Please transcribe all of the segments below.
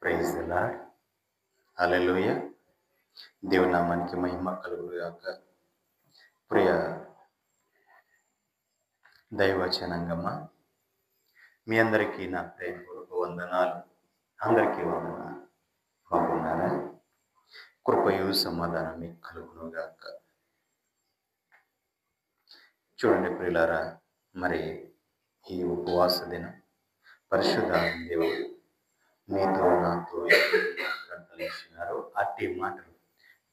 Praise the lord. హల్లెలూయా. దేవుని నామానికి మహిమ కలుగును గాక. ప్రియ దైవజనాంగమా, మీ అందరికీ నా ప్రేమపూర్వక వందనాలు. అందరికీ వందనాలు. బాగున్నారా? కృపయు సమాధానం మీకు కలుగును గాక. చూడండి ప్రియులారా, మరి ఈ ఉపవాస దినం పరిశుద్ధ దేవుడు మీతో నాతో కలిసినారు. అట్టి మాటలు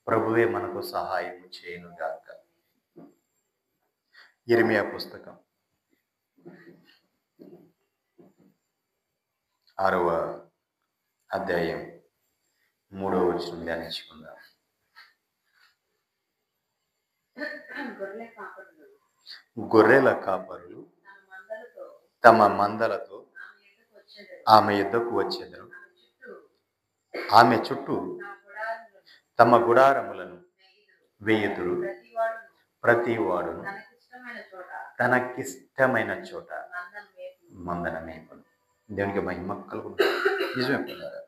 ప్రభువే మనకు సహాయం చేయను గాక. యిర్మీయా పుస్తకం 6వ అధ్యాయం 3వ వచనం ధ్యానించుకుందాం. గొర్రెల కాపరులు తమ మందలతో ఆమె యుద్ధకు వచ్చెదరు. ఆమె చుట్టూ తమ గుడారములను వేయుదురు. ప్రతివాడును తనకిష్టమైన చోట మందన మేపును. దేవునికి మహిమ కలుగును. నిజమే పిల్లరా,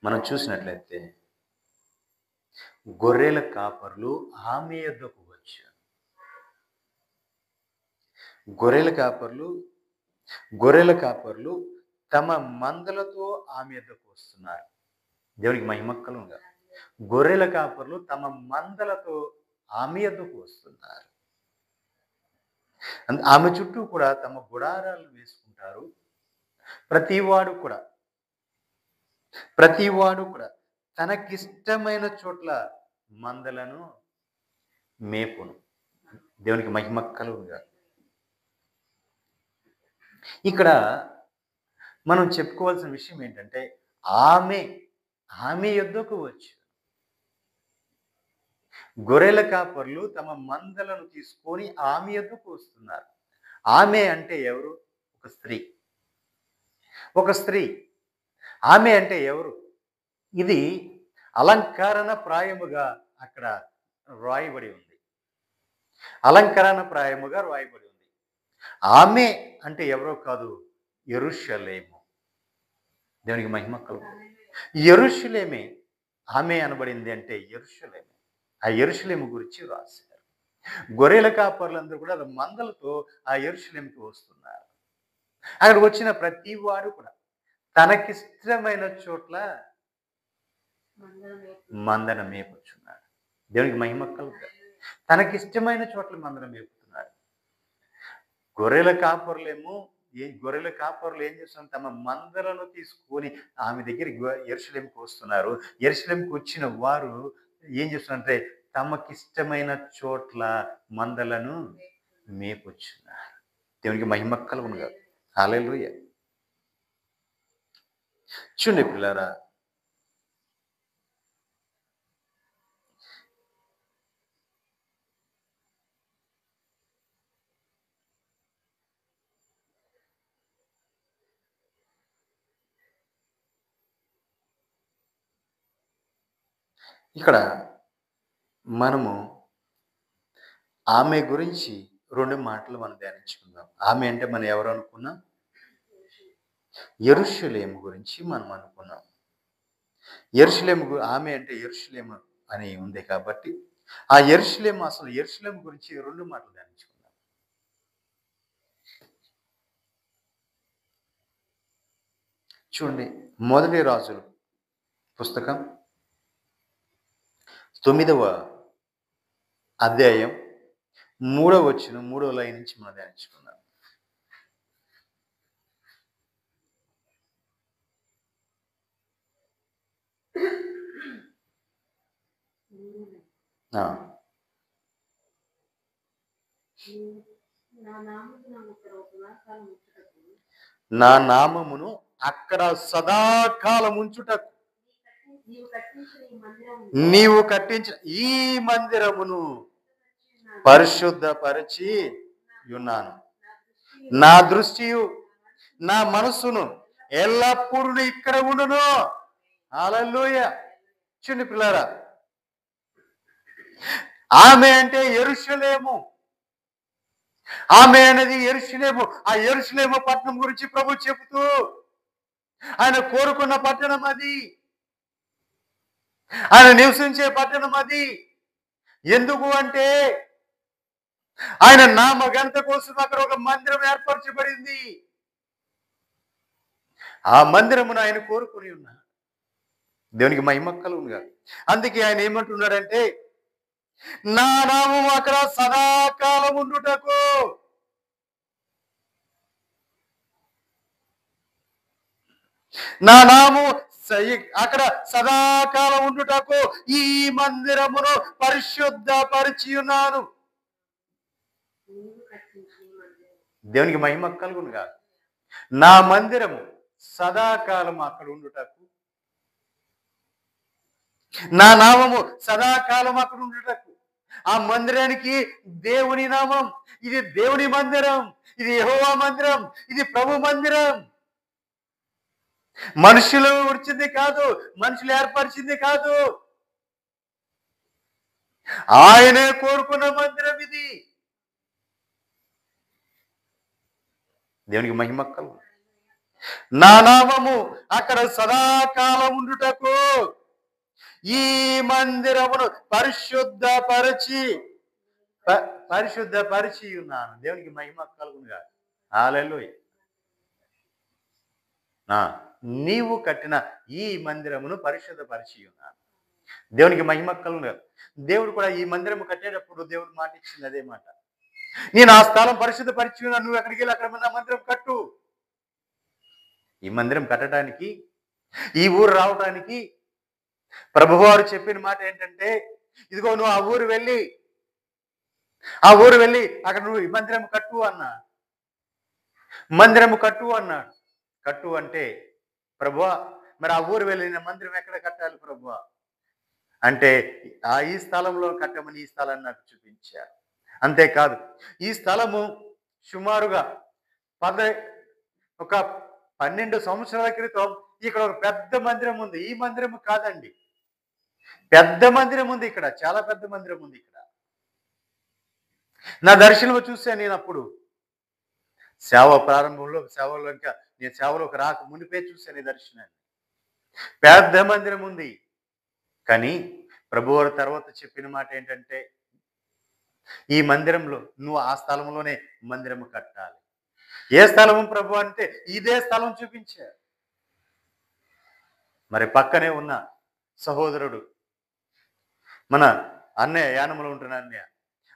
మనం చూసినట్లయితే గొర్రెల కాపరులు ఆమె యొద్దకు వచ్చారు. గొర్రెల కాపరులు తమ మందలతో ఆమె యొద్దకు వస్తున్నారు. దేవునికి మహిమ కలుగును. గొర్రెల కాపరులు తమ మందలతో ఆమె యొద్దకు వస్తున్నారు. ఆమె చుట్టూ కూడా తమ గుడారాలు వేసుకుంటారు. ప్రతివాడు కూడా తనకిష్టమైన చోట్ల మందలను మేపును. దేవునికి మహిమ కలుగునుగా. ఇక్కడ మనం చెప్పుకోవాల్సిన విషయం ఏంటంటే ఆమె యొద్దకు వచ్చు. గొర్రెల కాపర్లు తమ మందలను తీసుకొని ఆమె యొద్దకు వస్తున్నారు. ఆమె అంటే ఎవరు? ఒక స్త్రీ. ఆమె అంటే ఎవరు? ఇది అలంకరణ ప్రాయముగా అక్కడ రాయబడి ఉంది. ఆమె అంటే ఎవరో కాదు, యెరూషలేము. దేవునికి మహిమ కలుగును. యెరూషలేమే ఆమె అనబడింది అంటే యెరూషలేమే. ఆ యెరూషలేము గురించి రాశారు. గొర్రెల కాపర్లందరూ కూడా మందలతో ఆ యెరూషలేముకి వస్తున్నారు. అక్కడికి వచ్చిన ప్రతి వాడు కూడా తనకిష్టమైన చోట్ల మందన మేపుచున్నాడు. దేవునికి మహిమ కలుగును. తనకిష్టమైన చోట్ల మందన మేపుతున్నాడు. గొర్రెల కాపరులు ఏం చేస్తున్నారు? తమ మందలను తీసుకొని ఆమె దగ్గరికి యెరూషలేముకి వస్తున్నారు. యెరూషలేముకి వచ్చిన వారు ఏం చేస్తున్నారంటే తమకిష్టమైన చోట్ల మందలను మేపుచున్నారు. దేవునికి మహిమ కలుగును గాక. హల్లెలూయా. చూడండి పిల్లారా, ఇక్కడ మనము ఆమె గురించి 2 మాటలు మనం ధ్యానించుకుందాం. ఆమె అంటే మనం ఎవరు అనుకున్నాం? యెరూషలేము గురించి మనం అనుకున్నాం. ఆమె అంటే యెరూషలేము అని ఉంది కాబట్టి ఆ యెరూషలేము గురించి 2 మాటలు ధ్యానించుకుందాం. చూడండి, మొదటి రాజులు పుస్తకం 9వ అధ్యాయం 3వ వచనం 3వ లైన్ నుంచి మనం ధ్యానించుకుందాం. నా నామమును అక్కడ సదాకాలం ఉంచుటకు నీవు కట్టించిన ఈ మందిరమును పరిశుద్ధపరిచి ఉన్నాను. నా దృష్టియు నా మనస్సును ఎల్లప్పుడూ ఇక్కడ ఉండును. హల్లెలూయా. చూడండి పిల్లారా, ఆమె అంటే యెరూషలేము. ఆమె అనేది యెరూషలేము. ఆ యెరూషలేము పట్టణం గురించి ప్రభు చెబుతూ ఆయన కోరుకున్న పట్టణం అది. ఆయన నివసించే పట్టణం అది. ఎందుకు అంటే ఆయన నామ ఘనత కోసం అక్కడ ఒక మందిరం ఏర్పరచబడింది. ఆ మందిరమును ఆయన కోరుకుని ఉన్నాడు. దేవునికి మహిమ కలుగునుగా. అందుకే ఆయన ఏమంటున్నాడంటే, నా నామం అక్కడ సదాకాలం ఉండుటకు, నా నామం అక్కడ సదాకాలం ఉండుటకు ఈ మందిరమును పరిశుద్ధపరిచి ఉన్నాను. దేవునికి మహిమ కలుగునుగా. నా మందిరము సదాకాలం అక్కడ ఉండుటకు, నా నామము సదాకాలం అక్కడ ఉండుటకు. ఆ మందిరానికి దేవుని నామం. ఇది దేవుని మందిరం, ఇది యెహోవా మందిరం, ఇది ప్రభు మందిరం. మనుషులు వచ్చింది కాదు, మనుషులు ఏర్పరిచింది కాదు, ఆయనే కోరుకున్న మందిరం ఇది. దేవునికి మహిమ కలుగు. నా నామము అక్కడ సదాకాలం ఉండుటకు ఈ మందిరమును పరిశుద్ధపరిచి ఉన్నాను. దేవునికి మహిమ కలుగునుగా. హల్లెలూయా. నీవు కట్టిన ఈ మందిరమును పరిశుద్ధపరిచి ఉన్నాను. దేవునికి మహిమ కలుగునుగా. దేవుడు కూడా ఈ మందిరము కట్టేటప్పుడు దేవుడు మాట ఇచ్చింది అదే మాట. నేను ఆ స్థలం పరిశుద్ధపరిచి ఉన్నాను, నువ్వు ఎక్కడికి వెళ్ళి అక్కడ నా మందిరం కట్టు. ఈ మందిరం కట్టడానికి, ఈ ఊరు రావడానికి ప్రభువారు చెప్పిన మాట ఏంటంటే, ఇదిగో నువ్వు ఆ ఊరు వెళ్ళి అక్కడ నువ్వు ఈ మందిరం కట్టు అన్నా. మందిరము కట్టు అన్నాడు. కట్టు అంటే, ప్రభువా మరి ఆ ఊరు వెళ్ళిన మందిరం ఎక్కడ కట్టాలి ప్రభువా అంటే, ఈ స్థలంలో కట్టమని ఈ స్థలాన్ని నాకు చూపించారు. అంతేకాదు, ఈ స్థలము సుమారుగా ఒక 12 సంవత్సరాల క్రితం ఇక్కడ ఒక పెద్ద మందిరం ఉంది. ఈ మందిరం కాదండి, పెద్ద మందిరం ఉంది ఇక్కడ, చాలా పెద్ద మందిరం ఉంది ఇక్కడ. నా దర్శనంలో చూశాను నేను అప్పుడు సేవ ప్రారంభంలో, సేవలో ఇంకా నేను సేవలోకి రాక మునిపే చూశాను ఈ దర్శనాన్ని. పెద్ద మందిరం ఉంది. కానీ ప్రభువారు తర్వాత చెప్పిన మాట ఏంటంటే, ఈ మందిరంలో నువ్వు ఆ స్థలంలోనే మందిరము కట్టాలి. ఏ స్థలము ప్రభు అంటే ఇదే స్థలం చూపించారు. మరి పక్కనే ఉన్న సహోదరుడు, మన అన్నయ్య, యానములో ఉంటున్న అన్నయ్య,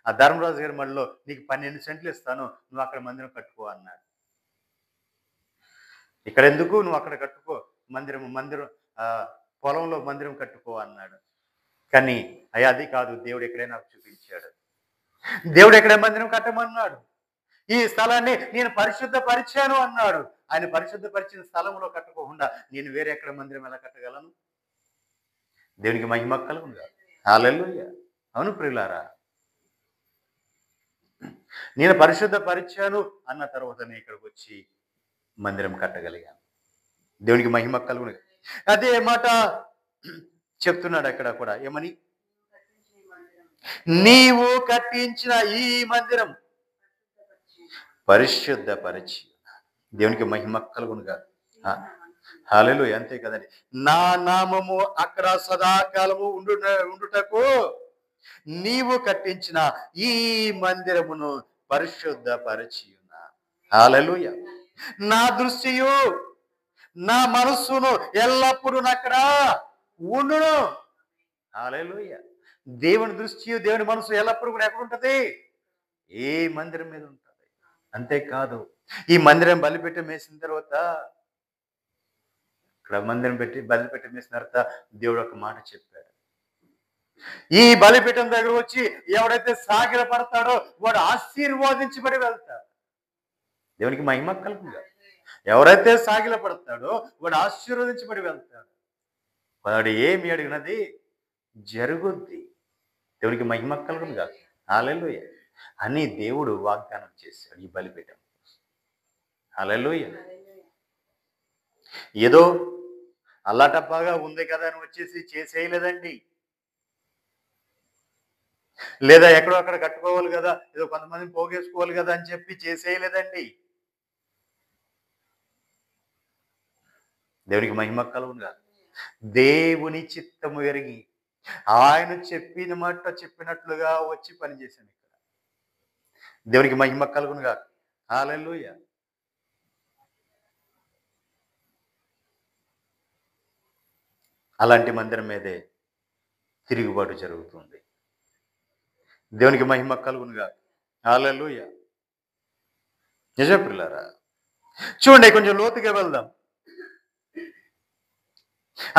ఆ ధర్మరాజు గారి మళ్ళీ నీకు 12 సెంట్లు ఇస్తాను, నువ్వు అక్కడ మందిరం కట్టుకో అన్నాడు. ఇక్కడ ఎందుకు, నువ్వు అక్కడ కట్టుకో మందిరం పొలంలో మందిరం కట్టుకో అన్నాడు. కానీ అయ్యా అది కాదు, దేవుడు ఎక్కడే నాకు చూపించాడు. దేవుడు ఎక్కడే మందిరం కట్టమన్నాడు. ఈ స్థలాన్ని నేను పరిశుద్ధపరిచాను అన్నాడు. ఆయన పరిశుద్ధపరిచిన స్థలంలో కట్టుకోకుండా నేను వేరే ఎక్కడ మందిరం ఎలా కట్టగలను? దేవునికి మహిమ కలుగునుగా. హల్లెలూయా. అవును ప్రియులారా, నేను పరిశుద్ధపరిచాను అన్న తర్వాత నేను ఇక్కడికి వచ్చి మందిరం కట్టగలిగాను. దేవునికి మహిమ కలుగునుగా. అదే మాట చెప్తున్నాడు అక్కడ కూడా. ఏమని? నీవు కట్టించిన ఈ మందిరం పరిశుద్ధపరిచి. దేవునికి మహిమ కలుగునుగా. హల్లెలూయా. అంతే కదండి. నా నామము అక్కడ సదాకాలము ఉండుటకు నీవు కట్టించిన ఈ మందిరమును పరిశుద్ధపరిచి ఉన్నా. హల్లెలూయా. నా దృష్టియు నా మనస్సును ఎల్లప్పుడూ అక్కడ ఉండును. హల్లెలూయా. దేవుని దృష్టి, దేవుని మనసు ఎల్లప్పుడూ కూడా ఎక్కడ ఉంటది? ఏ మందిరం మీద ఉంటుంది. అంతేకాదు, ఈ మందిరం బలిపీఠం వేసిన తర్వాత, ఇక్కడ మందిరం పెట్టి బలిపీఠం వేసిన తర్వాత దేవుడు ఒక మాట చెప్పాడు. ఈ బలిపీఠం దగ్గర వచ్చి ఎవడైతే సాగిల పడతాడో వాడు ఆశీర్వాదించబడి వెళ్తాడు. దేవునికి మహిమ కలుగుగా. ఎవరైతే సాగిల పడతాడో వాడు ఆశీర్వదించబడి వెళ్తాడు. వాడు ఏమి అడిగినది జరుగుద్ది. దేవునికి మహిమ కలుగునుగా. హల్లెలూయా అని దేవుడు వాగ్దానం చేశాడు ఈ బలిపీఠం. హల్లెలూయా. ఏదో అల్లాటప్పాగా ఉంది కదా అని వచ్చేసి చేసేయలేదండి. లేదా ఎక్కడో అక్కడ కట్టుకోవాలి కదా, ఏదో కొంతమందిని పోగేసుకోవాలి కదా అని చెప్పి చేసేయలేదండి. దేవునికి మహిమ కలుగునుగా. దేవుని చిత్తము ఎరిగి ఆయన చెప్పిన మాట చెప్పినట్లుగా వచ్చి పనిచేశాను ఇక్కడ. దేవునికి మహిమ కలుగునుగా. హల్లెలూయా. అలాంటి మందిరం మీదే తిరుగుబాటు జరుగుతుంది. దేవునికి మహిమ కలుగునుగా. హల్లెలూయా. నిజం పిల్లారా. చూడండి, కొంచెం లోతుగా వెళ్దాం.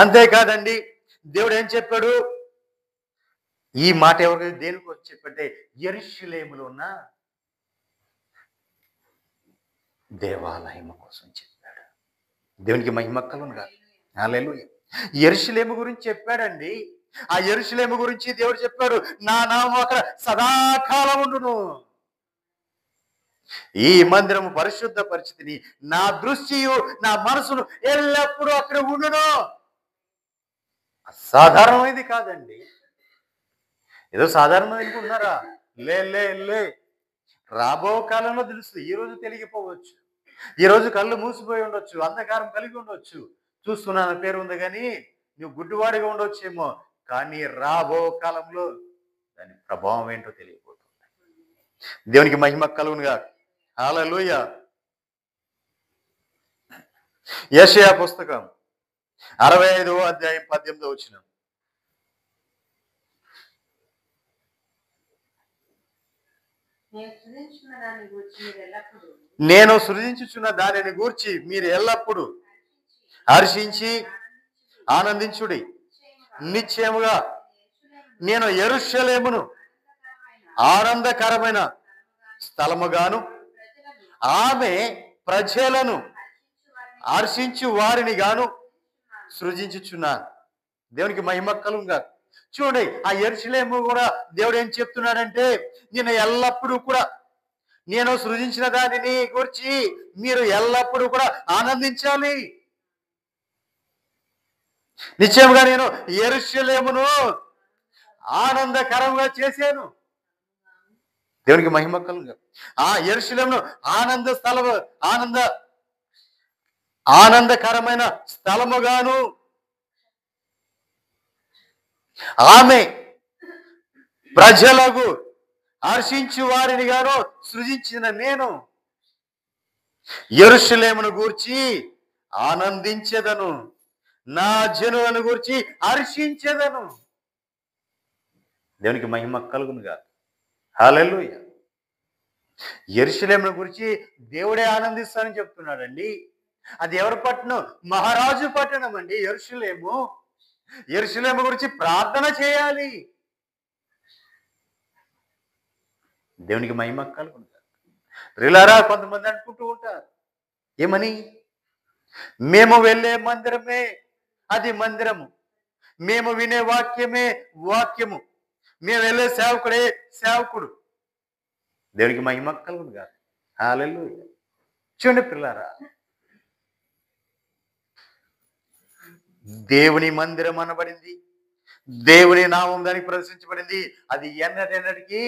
అంతేకాదండి, దేవుడు ఏం చెప్పాడు? ఈ మాట ఎవరికి దేనికి వచ్చి చెప్పంటే యెరూషలేములో ఉన్న దేవాలయం కోసం చెప్పాడు. దేవునికి మహిమ కలుగునుగా. హల్లెలూయా. యెరూషలేము గురించి చెప్పాడండి. ఆ యెరూషలేము గురించి దేవుడు చెప్పాడు, నా నామం అక్కడ సదాకాలం ఉండును. ఈ మందిరము పరిశుద్ధ పరిస్థితిని నా దృష్టియు నా మనసును ఎల్లప్పుడూ అక్కడ ఉండును. సాధారణమైనది కాదండి. ఏదో సాధారణమైనది అనుకుంటున్నారా? లే లే లే రాబో కాలంలో తెలుస్తుంది. ఈ రోజు తెలియకపోవచ్చు. ఈ రోజు కళ్ళు మూసిపోయి ఉండొచ్చు, అంధకారం కలిగి ఉండొచ్చు. చూస్తున్నాను పేరు ఉంది కానీ నువ్వు గుడ్డివాడిగా ఉండొచ్చేమో, కానీ రాబో కాలంలో దాని ప్రభావం ఏంటో తెలియబోతుంది. దేవునికి మహిమ కలుగునుగా. హల్లెలూయా. యెషయా పుస్తకం 65వ అధ్యాయం 18వ వచనం. నేను సృజించుచున్న దానిని గూర్చి మీరు ఎల్లప్పుడూ హర్షించి ఆనందించుడి. నిశ్చయముగా నేను యెరూషలేమును ఆనందకరమైన స్థలముగాను ఆమె ప్రజలను హర్షించు వారిని గాను సృజించుచున్నాను. దేవునికి మహిమ కలుగునుగా. చూడండి, ఆ యెరూషలేము కూడా దేవుడు ఏం చెప్తున్నాడంటే, నేను ఎల్లప్పుడూ కూడా నేను సృజించిన దానిని గురించి మీరు ఎల్లప్పుడూ కూడా ఆనందించాలి. నిశ్చయంగా నేను యెరూషలేమును ఆనందకరంగా చేశాను. దేవునికి మహిమ కలుగునుగా. ఆ యెరూషలేమును ఆనందకరమైన స్థలముగాను ఆమె ప్రజలకు హర్షించు వారిని గాను సృజించిన నేను యెరూషలేమును గూర్చి ఆనందించెదను, నా జనులను గూర్చి హర్షించెదను. దేవునికి మహిమ కలుగునుగా. హల్లెలూయా. యెరూషలేమును గురించి దేవుడే ఆనందిస్తానని చెప్తున్నాడండి. అది ఎవరి పట్టణం? మహారాజు పట్టణం అండి యెరూషలేము. యెరూషలేము గురించి ప్రార్థన చేయాలి. దేవునికి మహిమ కలుగునుగా. ప్రియులారా, కొంతమంది అనుకుంటూ ఉంటారు, ఏమని? మేము వెళ్ళే మందిరమే అది మందిరము, మేము వినే వాక్యమే వాక్యము, మేము వెళ్ళే సేవకుడే సేవకుడు. దేవునికి మహిమ కలుగునుగా. హల్లెలూయా. చూడండి పిల్లారా, దేవుని మందిరం అనబడింది, దేవుని నామం దానికి ప్రదర్శించబడింది. అది ఎన్నటికి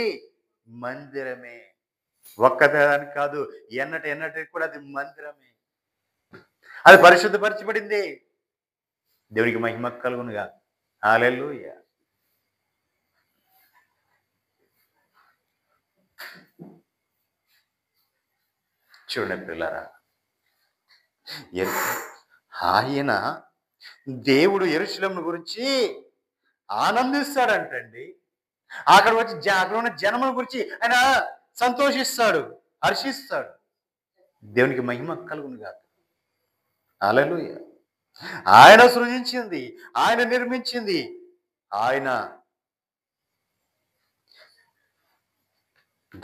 మందిరమే. ఒక్కదానికి కాదు, ఎన్నటికి కూడా అది మందిరమే. అది పరిశుద్ధపరచబడింది. దేవునికి మహిమ కలుగునుగా. హల్లెలూయా. చూడండి పిల్లారా, ఆయన దేవుడు యెరూషలేము గురించి ఆనందిస్తాడంటండి. అక్కడ ఉన్న జనముల గురించి ఆయన సంతోషిస్తాడు, హర్షిస్తాడు. దేవునికి మహిమ కలుగునుగా. హల్లెలూయా. ఆయన సృజించింది, ఆయన నిర్మించింది, ఆయన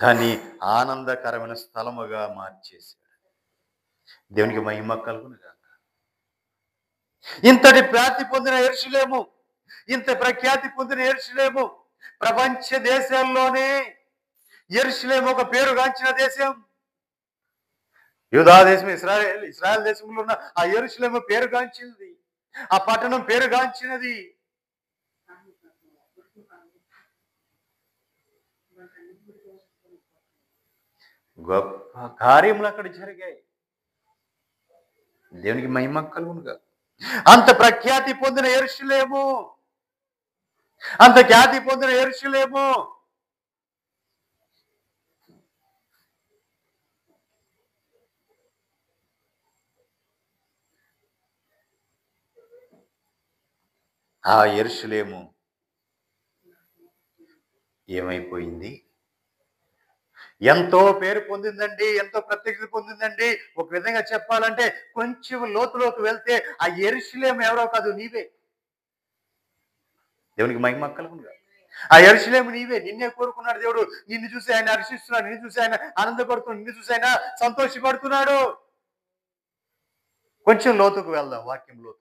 దాన్ని ఆనందకరమైన స్థలముగా మార్చేశాడు. దేవునికి మహిమ కలుగునుగా. ఇంతటి ఖ్యాతి పొందిన యెరూషలేము, ఇంత ప్రఖ్యాతి పొందిన యెరూషలేము, ప్రపంచ దేశాల్లోనే యెరూషలేము ఒక పేరుగాంచిన దేశం. యూదా దేశం, ఇశ్రాయేల్ దేశంలో ఉన్న ఆ యెరూషలేము పేరుగాంచినది, ఆ పట్టణం పేరుగాంచినది. గొప్ప కార్యములు అక్కడ జరిగాయి. దేవునికి మహిమ కలుగునుగా. అంత ప్రఖ్యాతి పొందిన యెరూషలేము, అంత ఖ్యాతి పొందిన యెరూషలేము ఆ యెరూషలేము ఏమైపోయింది? ఎంతో పేరు పొందిందండి, ఎంతో ప్రత్యేకత పొందిందండి. ఒక విధంగా చెప్పాలంటే కొంచెం లోతులోకి వెళ్తే ఆ యెరూషలేము ఎవరో కాదు, నీవే. దేవునికి మహిమ కలుగునుగా. ఆ యెరూషలేము నీవే. నిన్నే కోరుకున్నాడు దేవుడు. నిన్ను చూసి ఆయన హర్షిస్తున్నాడు, నిన్ను చూసి ఆయన ఆనందపడుతున్నాడు, నిన్ను చూసి ఆయన సంతోషపడుతున్నాడు. కొంచెం లోతుకు వెళ్దాం, వాక్యం లోతుకి.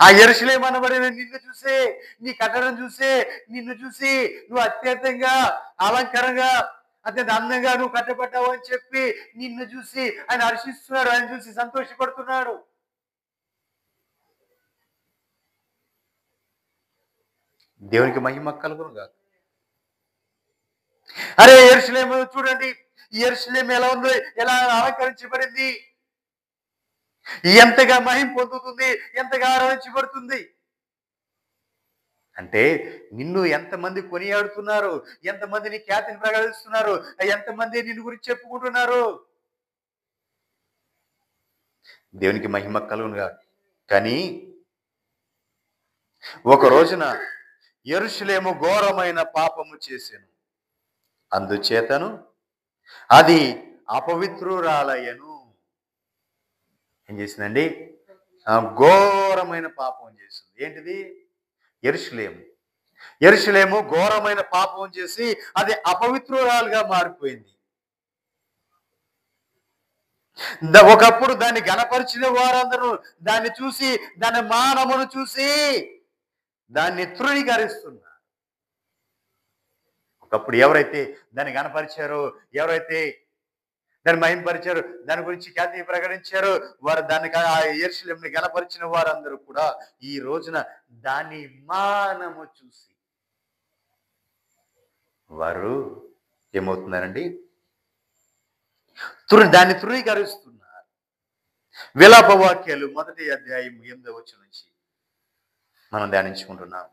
ఆ యెరూషలేము అనబడిన నిన్ను చూసే, నీ కట్టడం చూసే, నిన్ను చూసి నువ్వు అత్యంతంగా అలంకరంగా అత్యంత అందంగా నువ్వు కట్టబడ్డావు అని చెప్పి నిన్ను చూసి ఆయన హర్షిస్తున్నాడు, ఆయన చూసి సంతోషపడుతున్నాడు. దేవునికి మహిమ కలుగునుగా. అరే యెరూషలేము చూడండి, ఈ యెరూషలేము ఎలా ఉందో, ఎలా అలంకరించబడింది, ఎంతగా మహిమ పొందుతుంది, ఎంతగా ఆరాధించబడుతుంది. అంటే నిన్ను ఎంతమంది కొనియాడుతున్నారు, ఎంతమంది నీ ఖ్యాతిని ప్రకటిస్తున్నారు, ఎంతమంది నిన్ను గురించి చెప్పుకుంటున్నారు. దేవునికి మహిమ కలుగునుగా. కానీ ఒక రోజున యెరూషలేము ఘోరమైన పాపము చేసెను, అందుచేతను అది అపవిత్రురాలయను. ఏం చేసిందండి? ఘోరమైన పాపం చేసింది. ఏంటిది? యెరూషలేము. యెరూషలేము ఘోరమైన పాపం చేసి అది అపవిత్రురాలుగా మారిపోయింది. ఒకప్పుడు దాన్ని గణపరిచిన వారందరూ దాన్ని చూసి, దాని మానమును చూసి దాన్ని తృణీకరిస్తున్నారు. ఒకప్పుడు ఎవరైతే దాన్ని గణపరిచారో, ఎవరైతే దాన్ని మహింపరిచారు, దాని గురించి ఖ్యాతి ప్రకటించారు, వారు దాన్ని ఆ యెరూషలేముని గణపరిచిన వారందరూ కూడా ఈ రోజున దాని మానము చూసి వారు ఏమవుతున్నారండి? దాన్ని తృణీకరిస్తున్నారు. విలాప వాక్యాలు 1వ అధ్యాయం 8వ వచనం నుంచి మనం ధ్యానించుకుంటున్నాం.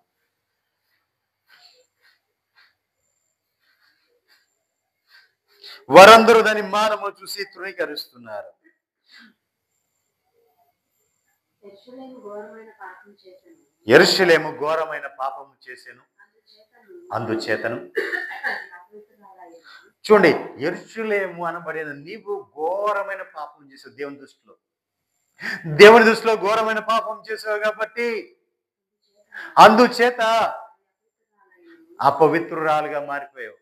వారందరూ దాని మానము చూసి తృణీకరిస్తున్నారు. యెరూషలేము ఘోరమైన పాపము చేసెను, అందుచేతను. చూడండి, యెరూషలేము అనబడిన నీవు ఘోరమైన పాపం చేసావు దేవుని దృష్టిలో. దేవుని దృష్టిలో ఘోరమైన పాపం చేసావు కాబట్టి అందుచేత అపవిత్రురాలుగా మారిపోయావు.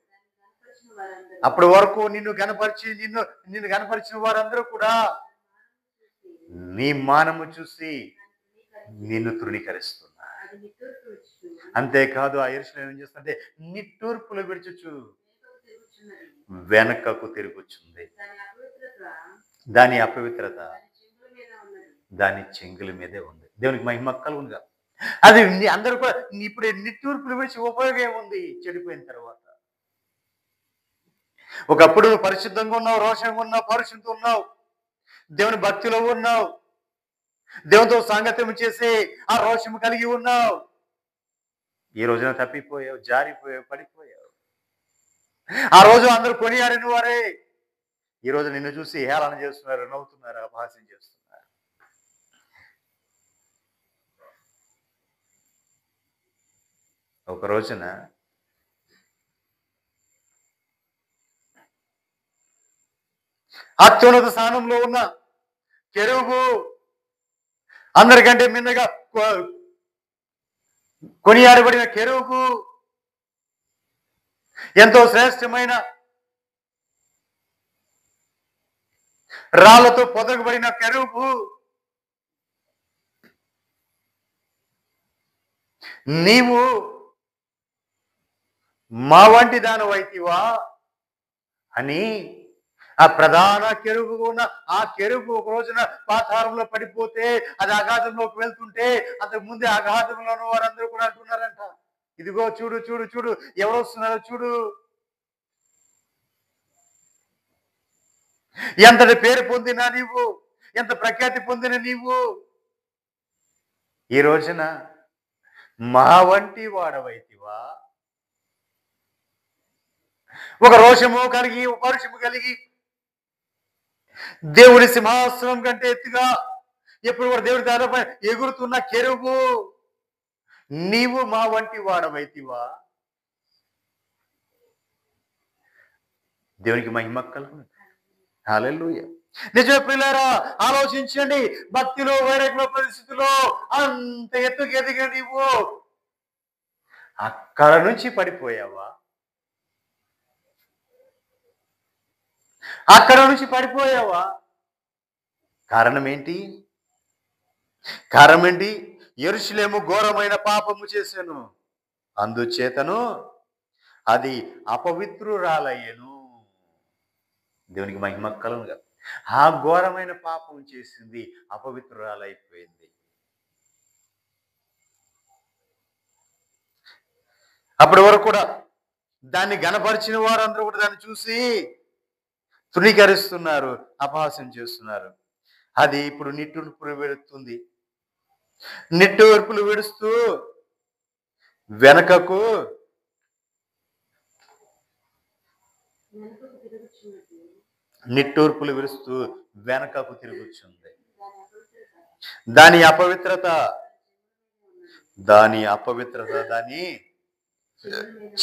అప్పటి వరకు నిన్ను కనపరిచిన వారందరూ కూడా నీ మానము చూసి నిన్ను తృణీకరిస్తున్నారు. అంతేకాదు ఆ యెరూషలేము ఏం చేస్తుంటే నిట్టూర్పులు విడుచుచు వెనకకు తిరుగుచుంది. దాని అపవిత్రత దాని చెంగుల మీదే ఉంది. దేవునికి మహిమ కలుగునుగా. అది అందరూ కూడా ఇప్పుడు నిట్టూర్పులు విడిచి ఉపయోగం ఏముంది చెడిపోయిన తర్వాత? ఒకప్పుడు పరిశుద్ధంగా ఉన్నావు, రోషంగా ఉన్నావు, పౌరుషంతో ఉన్నావు, దేవుని భక్తిలో ఉన్నావు, దేవునితో సాంగత్యం చేసి ఆ రోషము కలిగి ఉన్నావు. ఈ రోజున తప్పిపోయావు, జారిపోయావు, పడిపోయావు. ఆ రోజు అందరూ కొనియాడిన వారే ఈ రోజు నిన్ను చూసి హేళన చేస్తున్నారు, నవ్వుతున్నారు, అపహాస్యం చేస్తున్నారు. ఒక రోజున అత్యున్నత స్థానంలో ఉన్న కెరూబు, అందరికంటే మిన్నగా కొనియాడబడిన కెరూబు, ఎంతో శ్రేష్టమైన రాళ్లతో పొదగబడిన కెరూబు, నీవు మా వంటి దానవైతివా అని ఆ ప్రధాన కెరూబు ఉన్న ఆ కెరూబు ఒక రోజున పాతాళంలో పడిపోతే, అది అగాధంలోకి వెళ్తుంటే అంతకు ముందే అగాధంలో ఉన్న వారందరూ కూడా అంటున్నారంట, ఇదిగో చూడు చూడు చూడు ఎవరు వస్తున్నారో చూడు. ఎంతటి పేరు పొందినా నీవు, ఎంత ప్రఖ్యాతి పొందిన నీవు ఈ రోజున మా వంటి వాడవైతివా? ఒక రోషము కలిగి, ఒక పరుషము కలిగి, దేవుడి సింహాసనం కంటే ఎత్తుగా ఎప్పుడు కూడా దేవుడి దారిపై ఎగురుతున్న కెరుబు, నీవు మా వంటి వాడవైతివా? దేవునికి మహిమ కలుగును. హల్లెలూయా. నిజమే ప్రియులారా, ఆలోచించండి. భక్తిలో, వైరాగ్య పరిస్థితిలో అంత ఎత్తుకు ఎదిగిన నీవు అక్కడ నుంచి పడిపోయావా? అక్కడ నుంచి పడిపోయావా? కారణం ఏంటి? కారణం ఏంటి? యెరూషలేము ఘోరమైన పాపము చేశాను, అందుచేతను అది అపవిత్రురాలయ్యను. దేవునికి మహిమ కలుగునుగా. ఆ ఘోరమైన పాపం చేసింది, అపవిత్రురాలైపోయింది. అప్పటి వరకు కూడా దాన్ని గణపరిచిన వారందరూ కూడా దాన్ని చూసి తృణీకరిస్తున్నారు, అపహాస్యం చేస్తున్నారు. అది ఇప్పుడు నిట్టూర్పులు విడుస్తుంది. నిట్టూర్పులు విడుస్తూ వెనకకు నిట్టూర్పులు విడుస్తూ వెనకకు తిరుగుచుంది. దాని అపవిత్రత దాని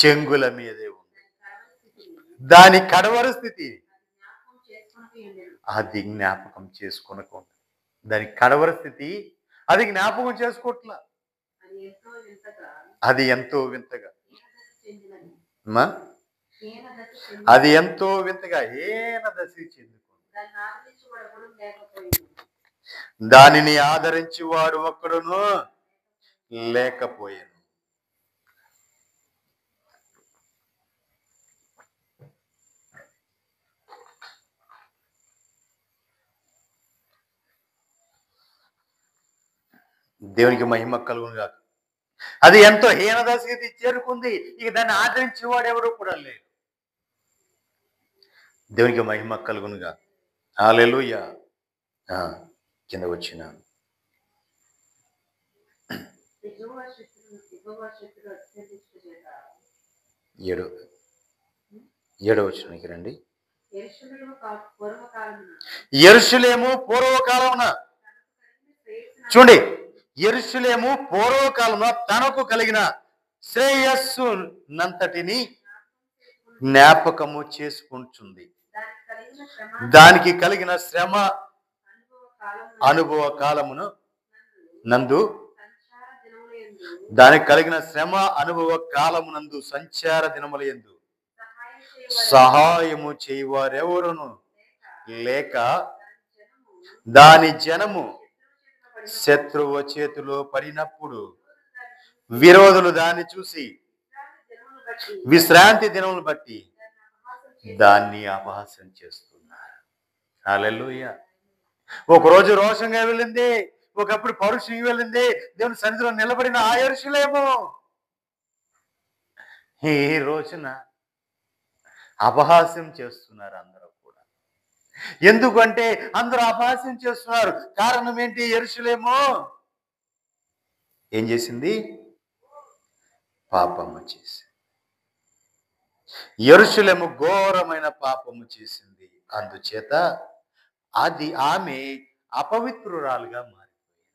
చెంగుల మీదే ఉంది. దాని కడవరి స్థితి అది జ్ఞాపకం చేసుకొనకుండా, దాని కడవరి స్థితి అది జ్ఞాపకం చేసుకోవట్లా. అది ఎంతో వింతగా అది ఎంతో వింతగా హీన దశ చెందుకుంది. దానిని ఆదరించి వాడు ఒక్కడును లేకపోయాను. దేవునికి మహిమ కలుగును గాక. అది ఎంతో హీన దశకి చేరుకుంది. ఇక దాన్ని ఆదరించేవాడు ఎవరు కూడా లేడు. దేవునికి మహిమ కలుగును గాక. హల్లెలూయా. కింద వచ్చిన 7వ వచనానికి రండి. యెరూషలేము పూర్వకాలమున, చూడండి, యెరూషలేము పూర్వకాలంలో తనకు కలిగిన శ్రేయస్సు నంతటిని జ్ఞాపకము చేసుకుంటుంది. దానికి కలిగిన శ్రమ అనుభవ కాలమును నందు దానికి కలిగిన శ్రమ అనుభవ కాలమునందు సంచార దినముల యందు సహాయము చేయవారెవరును లేక దాని జనము శత్రువు చేతిలో పడినప్పుడు విరోధులు దాన్ని చూసి విశ్రాంతి దినములను బట్టి దాన్ని అపహాస్యం చేస్తున్నారు. హల్లెలూయా. ఒకరోజు రోషంగా వెళ్ళింది, ఒకప్పుడు పౌరుషంగా వెళ్ళింది, దేవుని సన్నిధిలో నిలబడిన ఆ యెరూషలేము ఈ రోజున అపహాస్యం చేస్తున్నారు అందరూ కూడా. ఎందుకంటే అందరూ అపహాస్యం చేస్తున్నారు. కారణం ఏంటి? యెరూషలేము ఏం చేసింది? పాపము చేసింది. యెరూషలేము ఘోరమైన పాపము చేసింది, అందుచేత అది ఆమె అపవిత్రురాలుగా మారిపోయింది.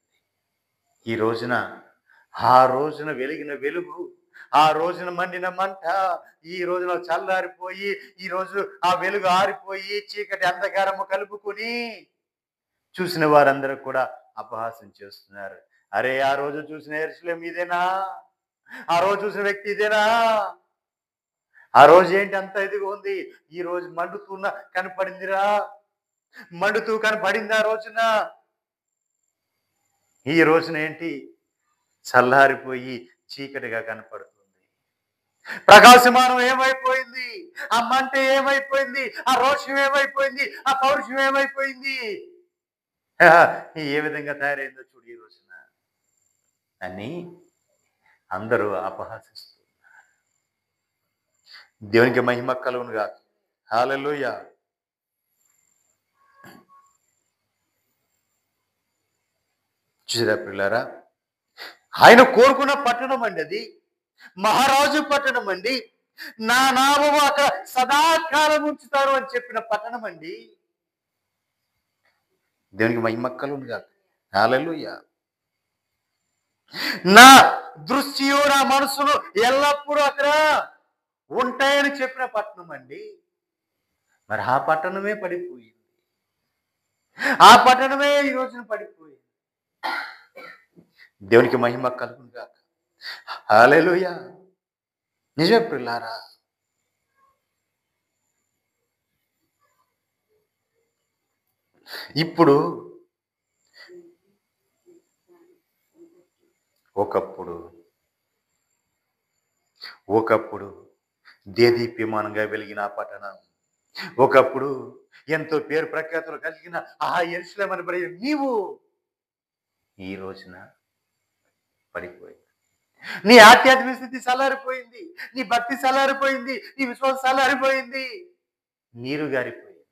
ఈ రోజున ఆ రోజున వెలిగిన వెలుగు, ఆ రోజున మండిన మంట ఈ రోజున చల్లారిపోయి, ఈ రోజు ఆ వెలుగు ఆరిపోయి చీకటి అంధకారము కలుపుకొని చూసిన వారందరూ కూడా అపహాస్యం చేస్తున్నారు. అరే, ఆ రోజు చూసిన యెరూషలేము ఇదేనా? ఆ రోజు చూసిన వ్యక్తి ఇదేనా? ఆ రోజు ఏంటి అంత ఇదిగా ఉంది, ఈ రోజు మండుతున్న కనపడిందిరా, మండుతూ కనపడింది ఆ రోజున. ఈ రోజున ఏంటి? చల్లారిపోయి చీకటిగా కనపడుతుంది. ప్రకాశమానం ఏమైపోయింది? ఆ మంట ఏమైపోయింది? ఆ రోషం ఏమైపోయింది? ఆ పౌరుషం ఏమైపోయింది? ఏ విధంగా తయారైందో చూడు ఈ రోజున అని అందరూ అపహాసిస్తున్నారు. దేవునికి మహిమ కలుగును గాక. హల్లెలూయా. చూసారా ప్రియులారా, ఆయన కోరుకున్న పట్టణం అండి అది. మహారాజు పట్టణం అండి. నా నామము అక్కడ సదాకాలం ఉంచుతారు అని చెప్పిన పట్టణం అండి. దేవునికి మహిమ కలుగును గాక. హల్లెలూయా. నా దృష్టియు నా మనసును ఎల్లప్పుడూ అక్కడ ఉంటాయని చెప్పిన పట్టణం అండి. మరి ఆ పట్టణమే పడిపోయింది. ఆ పట్టణమే ఈ రోజున పడిపోయింది. దేవునికి మహిమ కలుగును గాక. హల్లెలూయా. నిజమే ప్రియులారా. ఇప్పుడు ఒకప్పుడు దేదీప్యమానంగా వెలిగిన ఆ పట్టణం, ఒకప్పుడు ఎంతో పేరు ప్రఖ్యాతులు కలిగిన ఆ యెరూషలేము అనబడే నీవు ఈ రోజున పడిపోయింది. నీ ఆధ్యాత్మిక స్థితి చల్లారిపోయింది, నీ భక్తి చల్లారిపోయింది, నీ విశ్వాసం చల్లారిపోయింది, నీరు గారిపోయింది.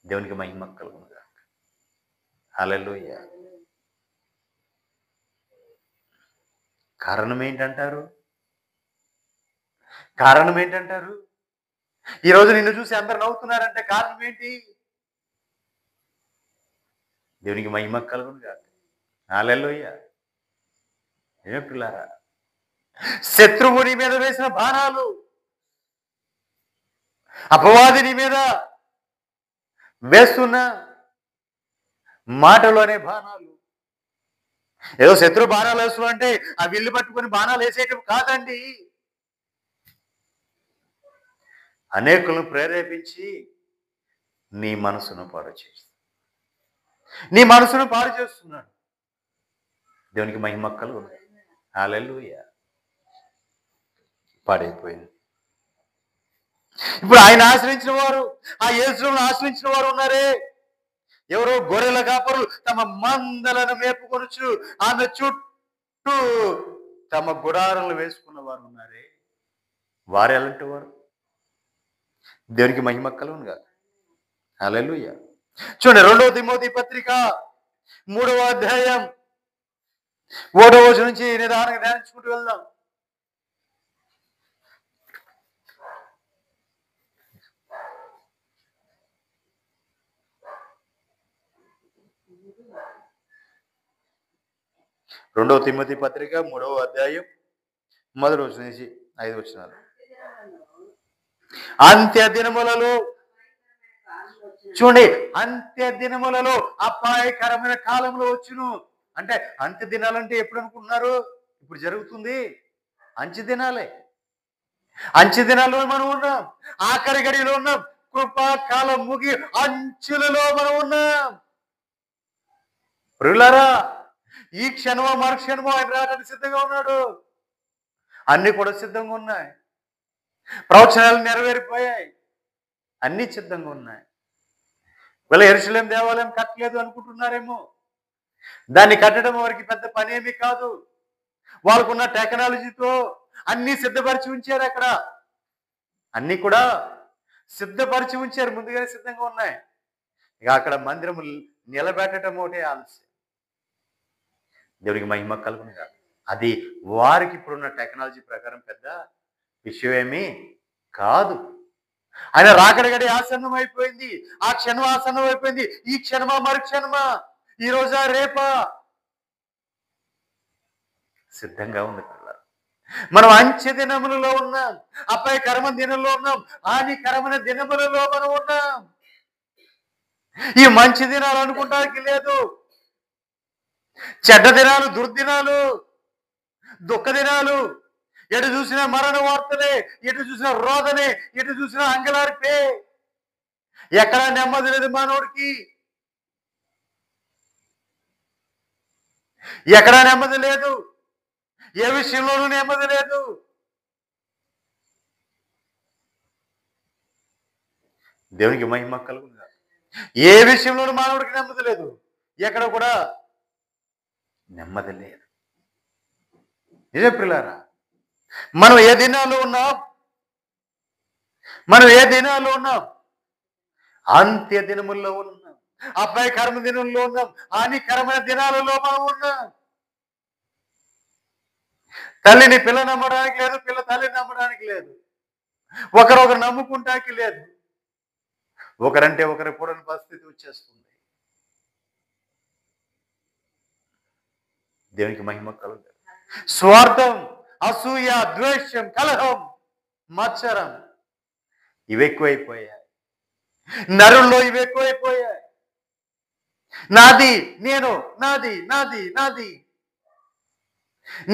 దేవునికి మహిమ కలుగును గాక. హల్లెలూయా. కారణం ఏంటంటారు? కారణం ఏంటంటారు? ఈరోజు నిన్ను చూసి అందరు నవ్వుతున్నారంటే కారణం ఏంటి? దేవునికి మహిమ కలుగును గాక. హల్లెలూయా. ఏమిటిలారా, శత్రువు నీ మీద వేసిన బాణాలు, అపవాది నీ మీద వేస్తున్న మాటలోనే బాణాలు. ఏదో శత్రు బాణాలు వేస్తున్నంటే ఆ విల్లు పట్టుకొని బాణాలు వేసేయటం కాదండి. అనేకులను ప్రేరేపించి నీ మనసును పాడు చేస్తున్నాడు. దేవునికి మహిమ కలుగును. హల్లెలూయా. పాడైపోయింది. ఇప్పుడు ఆయన ఆశ్రయించిన వారు, ఆ యేసును ఆశ్రయించిన వారు ఉన్నారే, ఎవరో గొర్రెల కాపరులు తమ మందలను మేపుకొనుచు ఆమె చుట్టూ తమ గుడారాలు వేసుకున్న వారు ఉన్నారే, వారు ఎలాంటి వారు? దేవునికి మహిమ కలుగును గాక. హల్లెలూయా. చూడండి, 2 తిమోతి పత్రిక 3వ అధ్యాయం 1వ వచనం నుంచి నిదానంగా ధ్యానించుకుంటూ వెళ్దాం. రెండవ తిమోతి పత్రిక 3వ అధ్యాయం 1వ వచనం నుంచి 5 వచనాలు. అంత్య దినములలో, చూడండి, అంత్య దినములలో అపాయకరమైన కాలంలో వచ్చును. అంటే అంత్య దినాలంటే ఎప్పుడు అనుకుంటున్నారు? ఇప్పుడు జరుగుతుంది. అంచె దినాలే. అంచె దినాల్లో మనం ఉన్నాం. ఆఖరి గడిలో ఉన్నాం. కృపాకాలం ముగి అంచులలో మనం ఉన్నాం. ప్రియులారా, ఈ క్షణమో మరుక్షణమో ఆయన రావడానికి సిద్ధంగా ఉన్నాడు. అన్ని కూడా సిద్ధంగా ఉన్నాయి. ప్రవచనాలు నెరవేరిపోయాయి. అన్ని సిద్ధంగా ఉన్నాయి. వీళ్ళ యెరూషలేము దేవాలయం కట్టలేదు అనుకుంటున్నారేమో. దాన్ని కట్టడం వారికి పెద్ద పని ఏమీ కాదు. వాళ్ళకున్న టెక్నాలజీతో అన్ని సిద్ధపరిచి ఉంచారు. అక్కడ అన్ని కూడా సిద్ధపరిచి ఉంచారు, ముందుగానే సిద్ధంగా ఉన్నాయి. ఇక అక్కడ మందిరము నిలబెట్టడం ఒకటే ఆలస్యం. దేవునికి మహిమ కలుగును గాక. అది వారికి ఇప్పుడున్న టెక్నాలజీ ప్రకారం పెద్ద విషయమేమీ కాదు. ఆయన రాకడ గడి ఆసన్నం అయిపోయింది. ఆ క్షణం ఆసన్నం అయిపోయింది. ఈ క్షణమా మరుక్షణమా, ఈ రోజా రేపా, సిద్ధంగా ఉంది పిల్లలు. మనం అంచె దినములలో ఉన్నాం. అపాయకరమైన దినంలో ఉన్నాం. హానికరమైన దినములలో మనం ఉన్నాం. ఈ మంచి దినాలు అనుకుంటానికి లేదు. చెడ్డ దినాలు, దుర్దినాలు, దుఃఖ దినాలు, ఎటు చూసినా మరణ వార్తలే, ఎటు చూసినా రోదనే, ఎటు చూసినా అంగలార్పే. ఎక్కడా నెమ్మది లేదు మానవుడికి. ఎక్కడా నెమ్మది లేదు. ఏ విషయంలోనూ నెమ్మది లేదు. దేవునికి మహిమ కలుగును గాక. ఏ విషయంలోనూ మానవుడికి నెమ్మది లేదు. ఎక్కడ కూడా నెమ్మది లేదు. నిజం ప్రియులారా, మనం ఏ దినాల్లో ఉన్నాం? అంత్య దినముల్లో ఉన్నాం. అపాయకరమైన దినంలో ఉన్నాం. హానికరమైన దినాలలో మనం ఉన్నాం. తల్లిని పిల్ల నమ్మడానికి లేదు, పిల్ల తల్లిని నమ్మడానికి లేదు, ఒకరొకరు నమ్ముకుంటానికి లేదు. ఒకరంటే ఒకరు కూడని పరిస్థితి వచ్చేస్తుంది. దేవునికి మహిమ కలుగు. స్వార్థం, అసూయ, ద్వేషం, కలహం, మత్సరం ఇవి ఎక్కువైపోయాయి. నరుల్లో ఇవి ఎక్కువైపోయాయి. నాది నేను, నాది నాది నాది,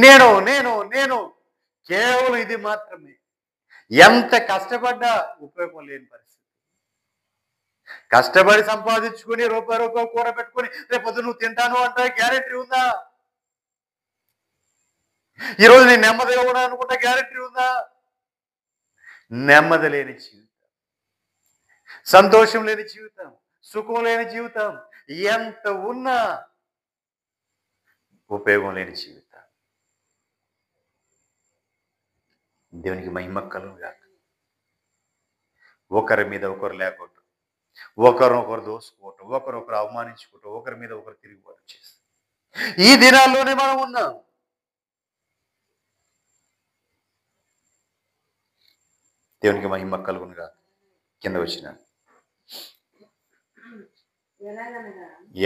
నేను నేను నేను, కేవలం ఇది మాత్రమే. ఎంత కష్టపడ్డా ఉపయోగం లేని పరిస్థితి. కష్టపడి సంపాదించుకుని రూపాయి కూర పెట్టుకుని రేపొద్దు నువ్వు తింటాను అంటే గ్యారెంటీ ఉందా? ఈరోజు నేను నెమ్మదిగా ఉన్నాను అనుకుంటా గ్యారెంటీ ఉందా? నెమ్మది లేని జీవితం, సంతోషం లేని జీవితం, సుఖం లేని జీవితం, ఎంత ఉన్నా ఉపయోగం లేని జీవితం. దేవునికి మహిమ కలుగుగాక. ఒకరి మీద ఒకరు లేకపోవటం, ఒకరినొకరు దోసుకోవటం, ఒకరొకరు అవమానించుకోవటం, ఒకరి మీద ఒకరు తిరుగుబాటు చేస్తారు. ఈ దినాల్లోనే మనం ఉన్నాం. దేవునికి మహిమ కలుగునుగా. కింద వచ్చిన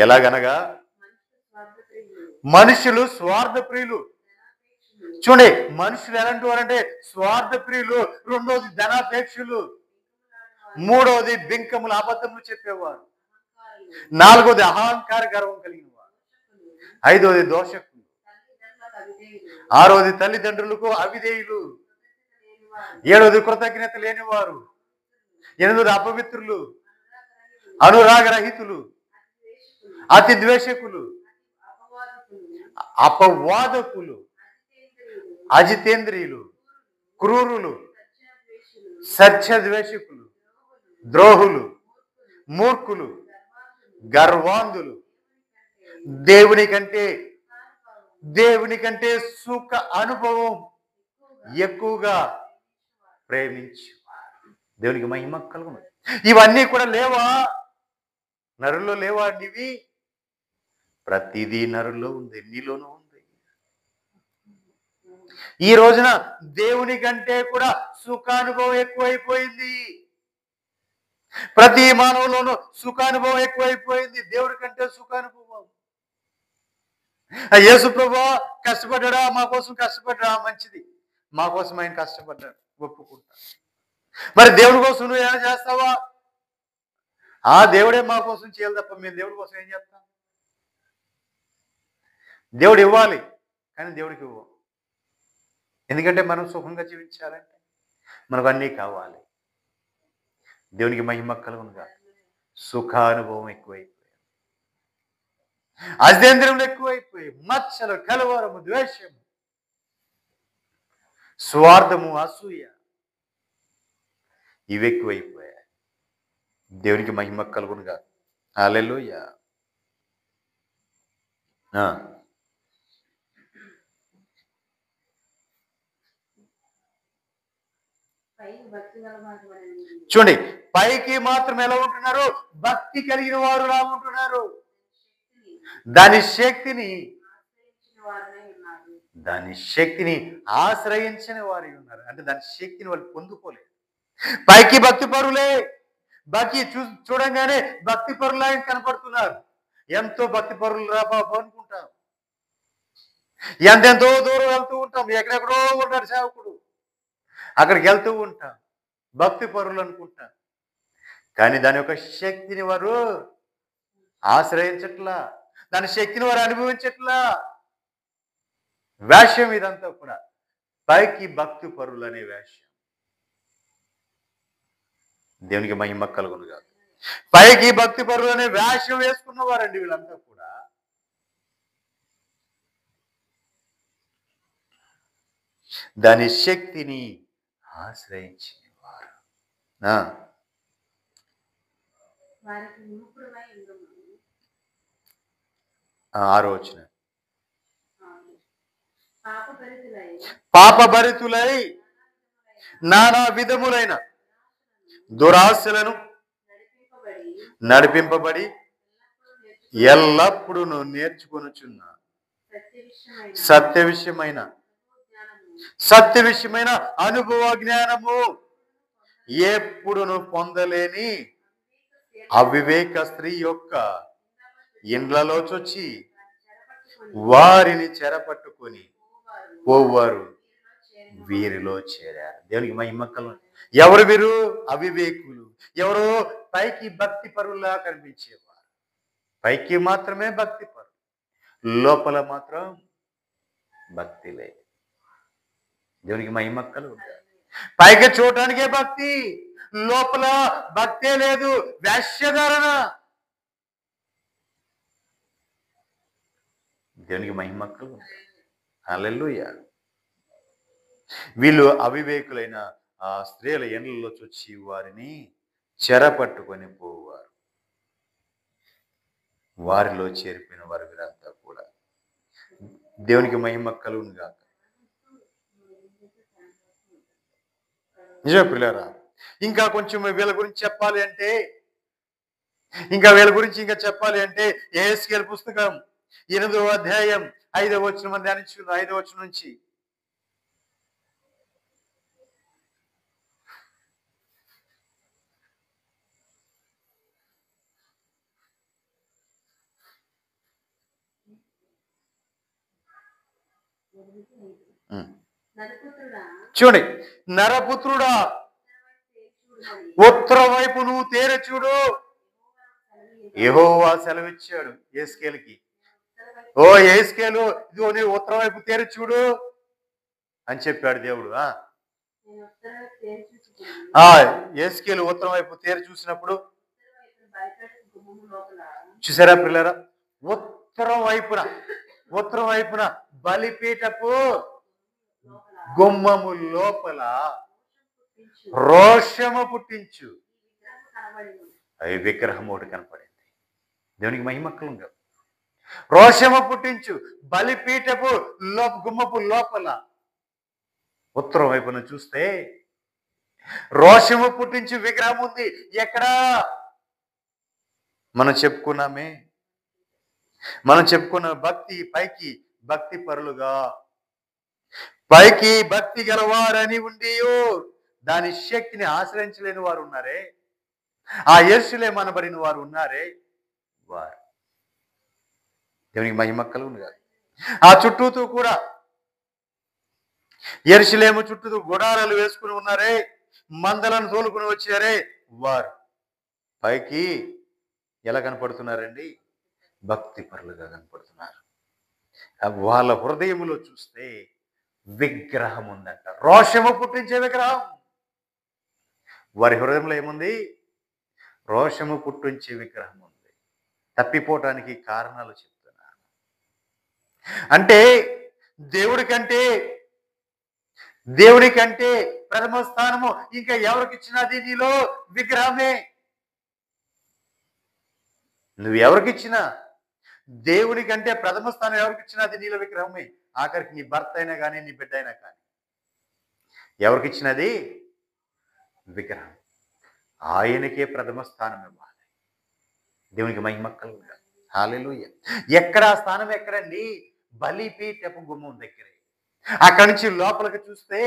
ఎలాగనగా మనుషులు స్వార్థ ప్రియులు. చూడండి, మనుషులు ఎలాంటి వారంటే స్వార్థ ప్రియులు, రెండోది ధనాపేక్షులు, మూడవది బింకములు, అబద్ధములు చెప్పేవారు, నాలుగోది అహంకార గర్వం కలిగిన వారు, ఐదవది దోషకులు, ఆరవది తల్లిదండ్రులకు అవిధేయులు, ఏడవది కృతజ్ఞత లేనివారు, ఎనిమిది అపవిత్రులు, అనురాగరహితులు, అతి ద్వేషకులు, అపవాదకులు, అజితేంద్రియులు, క్రూరులు, సత్యద్వేషకులు, ద్రోహులు, మూర్ఖులు, గర్వాంధులు, దేవుని కంటే సుఖ అనుభవం ఎక్కువగా ప్రేమించు. దేవునికి మహిమ కలుగును. ఇవన్నీ కూడా లేవా? నరుల్లో లేవా? ఇవి ప్రతిదీ నరుల్లో ఉంది, నీలోనూ ఉంది. ఈ రోజున దేవుని కంటే కూడా సుఖానుభవం ఎక్కువైపోయింది. ప్రతి మానవులోనూ సుఖానుభవం ఎక్కువైపోయింది. దేవుడి కంటే సుఖానుభవం. యేసు ప్రభువా కష్టపడ్డా, మా కోసం కష్టపడ్డా, మంచిది, మా కోసం ఆయన కష్టపడ్డాడు, ఒప్పుకుంటా. మరి దేవుడి కోసం నువ్వు ఏమైనా చేస్తావా? ఆ దేవుడే మా కోసం చేయాలి తప్ప మేము దేవుడి కోసం ఏం చేస్తాం? దేవుడు ఇవ్వాలి, కానీ దేవుడికి ఇవ్వం. ఎందుకంటే మనం సుఖంగా జీవించాలంటే మనకు అన్నీ కావాలి. దేవునికి మహిమ కలుగునుగా. సుఖానుభవం ఎక్కువైపోయి, అజేంద్రియం ఎక్కువైపోయి, మచ్చలు, కలవరము, ద్వేషము, స్వార్థము, అసూయ ఇవి ఎక్కువైపోయాయి. దేవునికి మహిమ కలుగునుగా. హల్లెలూయా. చూడండి, పైకి మాత్రం ఎలా ఉంటున్నారు? భక్తి కలిగిన వారు లా ఉంటున్నారు. దాని శక్తిని ఆశ్రయించిన వారు ఉన్నారు. అంటే దాని శక్తిని వాళ్ళు పొందుకోలేదు. పైకి భక్తి పరులే, భక్తి చూడంగానే భక్తి పరులా కనపడుతున్నారు. ఎంతో భక్తి పరులు రా బాబు అనుకుంటాం. ఎంతెంతో దూరం వెళ్తూ ఉంటాం. ఎక్కడెక్కడో ఉంటాడు సేవకుడు, అక్కడికి వెళ్తూ ఉంటాం, భక్తి పరులు అనుకుంటాం. కానీ దాని యొక్క శక్తిని వారు ఆశ్రయించట్లా, దాని శక్తిని వారు అనుభవించట్లా. వేషం ఇదంతా కూడా. పైకి భక్తి పరులు అనే వేషం. దేవునికి మహిమ కలుగునుగా. పైకి భక్తి పరులు అనే వేషం వేసుకున్నవారండి వీళ్ళంతా కూడా. దాని శక్తిని ఆశ్రయించిన వారు. ఆలోచన పాపభరితులై నానా విధములైన దురాశలను నడిపింపబడి ఎల్లప్పుడూ నేర్చుకొనుచున్న సత్య విషయమైన సత్య విషయమైన అనుభవ జ్ఞానము ఎప్పుడును పొందలేని అవివేక స్త్రీ యొక్క ఇండ్లలో చొచ్చి వారిని చెరపట్టుకొని పోవారు వీరిలో చేరారు. దేవునికి మహిమకలు. ఎవరు వీరు? అవివేకులు. ఎవరు? పైకి భక్తి పరుల్లా కనిపించేవారు. పైకి మాత్రమే భక్తి పరు, లోపల మాత్రం భక్తి లేదు. దేవునికి మహిమకలు. పైకి చూడటానికే భక్తి, లోపల భక్తే లేదు. వేశ్యధారణ. దేవునికి మహిమకలు. హల్లెలూయా. వీళ్ళు అవివేకులైన ఆ స్త్రీల ఎండ్లలో చొచ్చి వారిని చెరపట్టుకొని పోవారు. వారిలో చేరిపోయిన వారు వీరంతా కూడా. దేవునికి మహిమ కలుగును గాక. నిజమే పిల్లరా. ఇంకా కొంచెం వీళ్ళ గురించి చెప్పాలి అంటే, చెప్పాలి అంటే యెహెజ్కేలు పుస్తకం 8వ అధ్యాయం 5వ వచనం ధ్యానించుకుందాం. 5వ వచనం నుంచి. చూడండి. నరపుత్రుడా, ఉత్తర వైపు నువ్వు తేర చూడు. యెహోవా సెలవిచ్చాడు యెహెజ్కేలుకి. ఓ యెహెజ్కేలు, ఇదిగో నీ ఉత్తర వైపు తేర చూడు అని చెప్పాడు దేవుడు. యెహెజ్కేలు ఉత్తర వైపు తేర చూసినప్పుడు చూసారా పిల్లరా? ఉత్తరం వైపున బలిపీఠపు గుమ్మము లోపల రోషము పుట్టించు అవి విగ్రహం ఒకటి కనపడింది. దేవునికి మహిమకలుగా. రోషము పుట్టించు బలిపీఠపు గుమ్మపు లోపల. ఉత్తరం వైపున చూస్తే రోషము పుట్టించు విగ్రహం ఉంది. ఎక్కడా? మనం చెప్పుకున్న భక్తి, పైకి భక్తి పరులుగా, పైకి భక్తి గలవారని ఉండి దాని శక్తిని ఆశ్రయించలేని వారు ఉన్నారే, ఆ యెరూషలేము అనబడిన వారు ఉన్నారే, వారు. దేవునికి మహిమ కలుగును గాక. ఆ చుట్టూతూ కూడా యెరూషలేము చుట్టూ గుడారాలు వేసుకుని ఉన్నారే, మందలను తోలుకుని వచ్చారే, వారు పైకి ఎలా కనపడుతున్నారండి? భక్తి పరులుగా కనపడుతున్నారు. వాళ్ళ హృదయములో చూస్తే విగ్రహం ఉందంట. రోషము పుట్టించే విగ్రహం. వారి హృదయంలో ఏముంది? రోషము పుట్టించే విగ్రహం ఉంది. తప్పిపోవటానికి కారణాలు చెప్తున్నారు. అంటే దేవుడి కంటే ప్రథమ స్థానము ఇంకా ఎవరికి ఇచ్చినది? నీలో విగ్రహమే. నువ్వు ఎవరికి ఇచ్చినా, దేవుడి కంటే ప్రథమ స్థానం ఎవరికి ఇచ్చినా అది నీలో విగ్రహమే. ఆఖరికి నీ భర్త అయినా కానీ, నీ బిడ్డ అయినా కానీ, ఎవరికి ఇచ్చినది? విగ్రహం. ఆయనకే ప్రథమ స్థానం ఇవ్వాలి. దేవునికి మహిమ కలుగును. హల్లెలూయా. ఎక్కడ స్థానం? ఎక్కడండి? బలిపీఠపు గుమ్మం దగ్గరే. అక్కడి నుంచి లోపలికి చూస్తే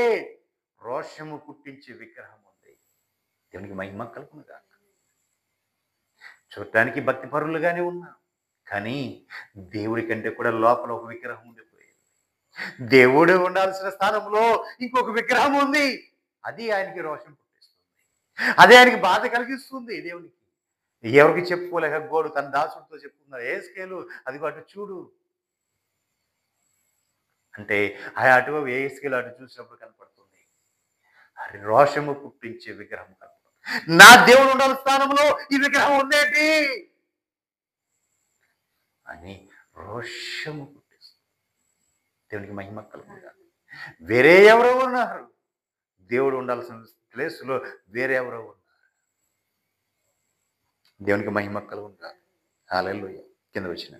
రోషము పుట్టించే విగ్రహం ఉంది. దేవునికి మహిమ కలుగును గాక. చూడటానికి భక్తి పరులుగానే ఉన్నాం, కానీ దేవుడి కంటే కూడా లోపల ఒక విగ్రహం ఉండిపోయింది. దేవుడు ఉండాల్సిన స్థానంలో ఇంకొక విగ్రహం ఉంది. అది ఆయనకి రోషం పుట్టిస్తుంది, అదే ఆయనకి బాధ కలిగిస్తుంది. దేవునికి ఎవరికి చెప్పుకోలేక గోడు తన దాసుడితో చెప్పుకున్నారు. యెహెజ్కేలు, అదిగో అటు చూడు అంటే అటు యెహెజ్కేలు అటు చూసినప్పుడు కనపడుతుంది అది రోషము పుట్టించే విగ్రహం కనపడుతుంది. నా దేవుడు ఉండాల్సిన స్థానంలో ఈ విగ్రహం ఉందేంటి అని రోషము పుట్టిస్తుంది. దేవునికి మహిమ కలుగును గాక. వేరే ఎవరో ఉన్నారు. దేవుడు ఉండాల్సిన ప్లేస్లో వేరే ఎవరో ఉన్నారు. దేవునికి మహిమ కలుగును గాక. హల్లెలూయా. కింద వచ్చిన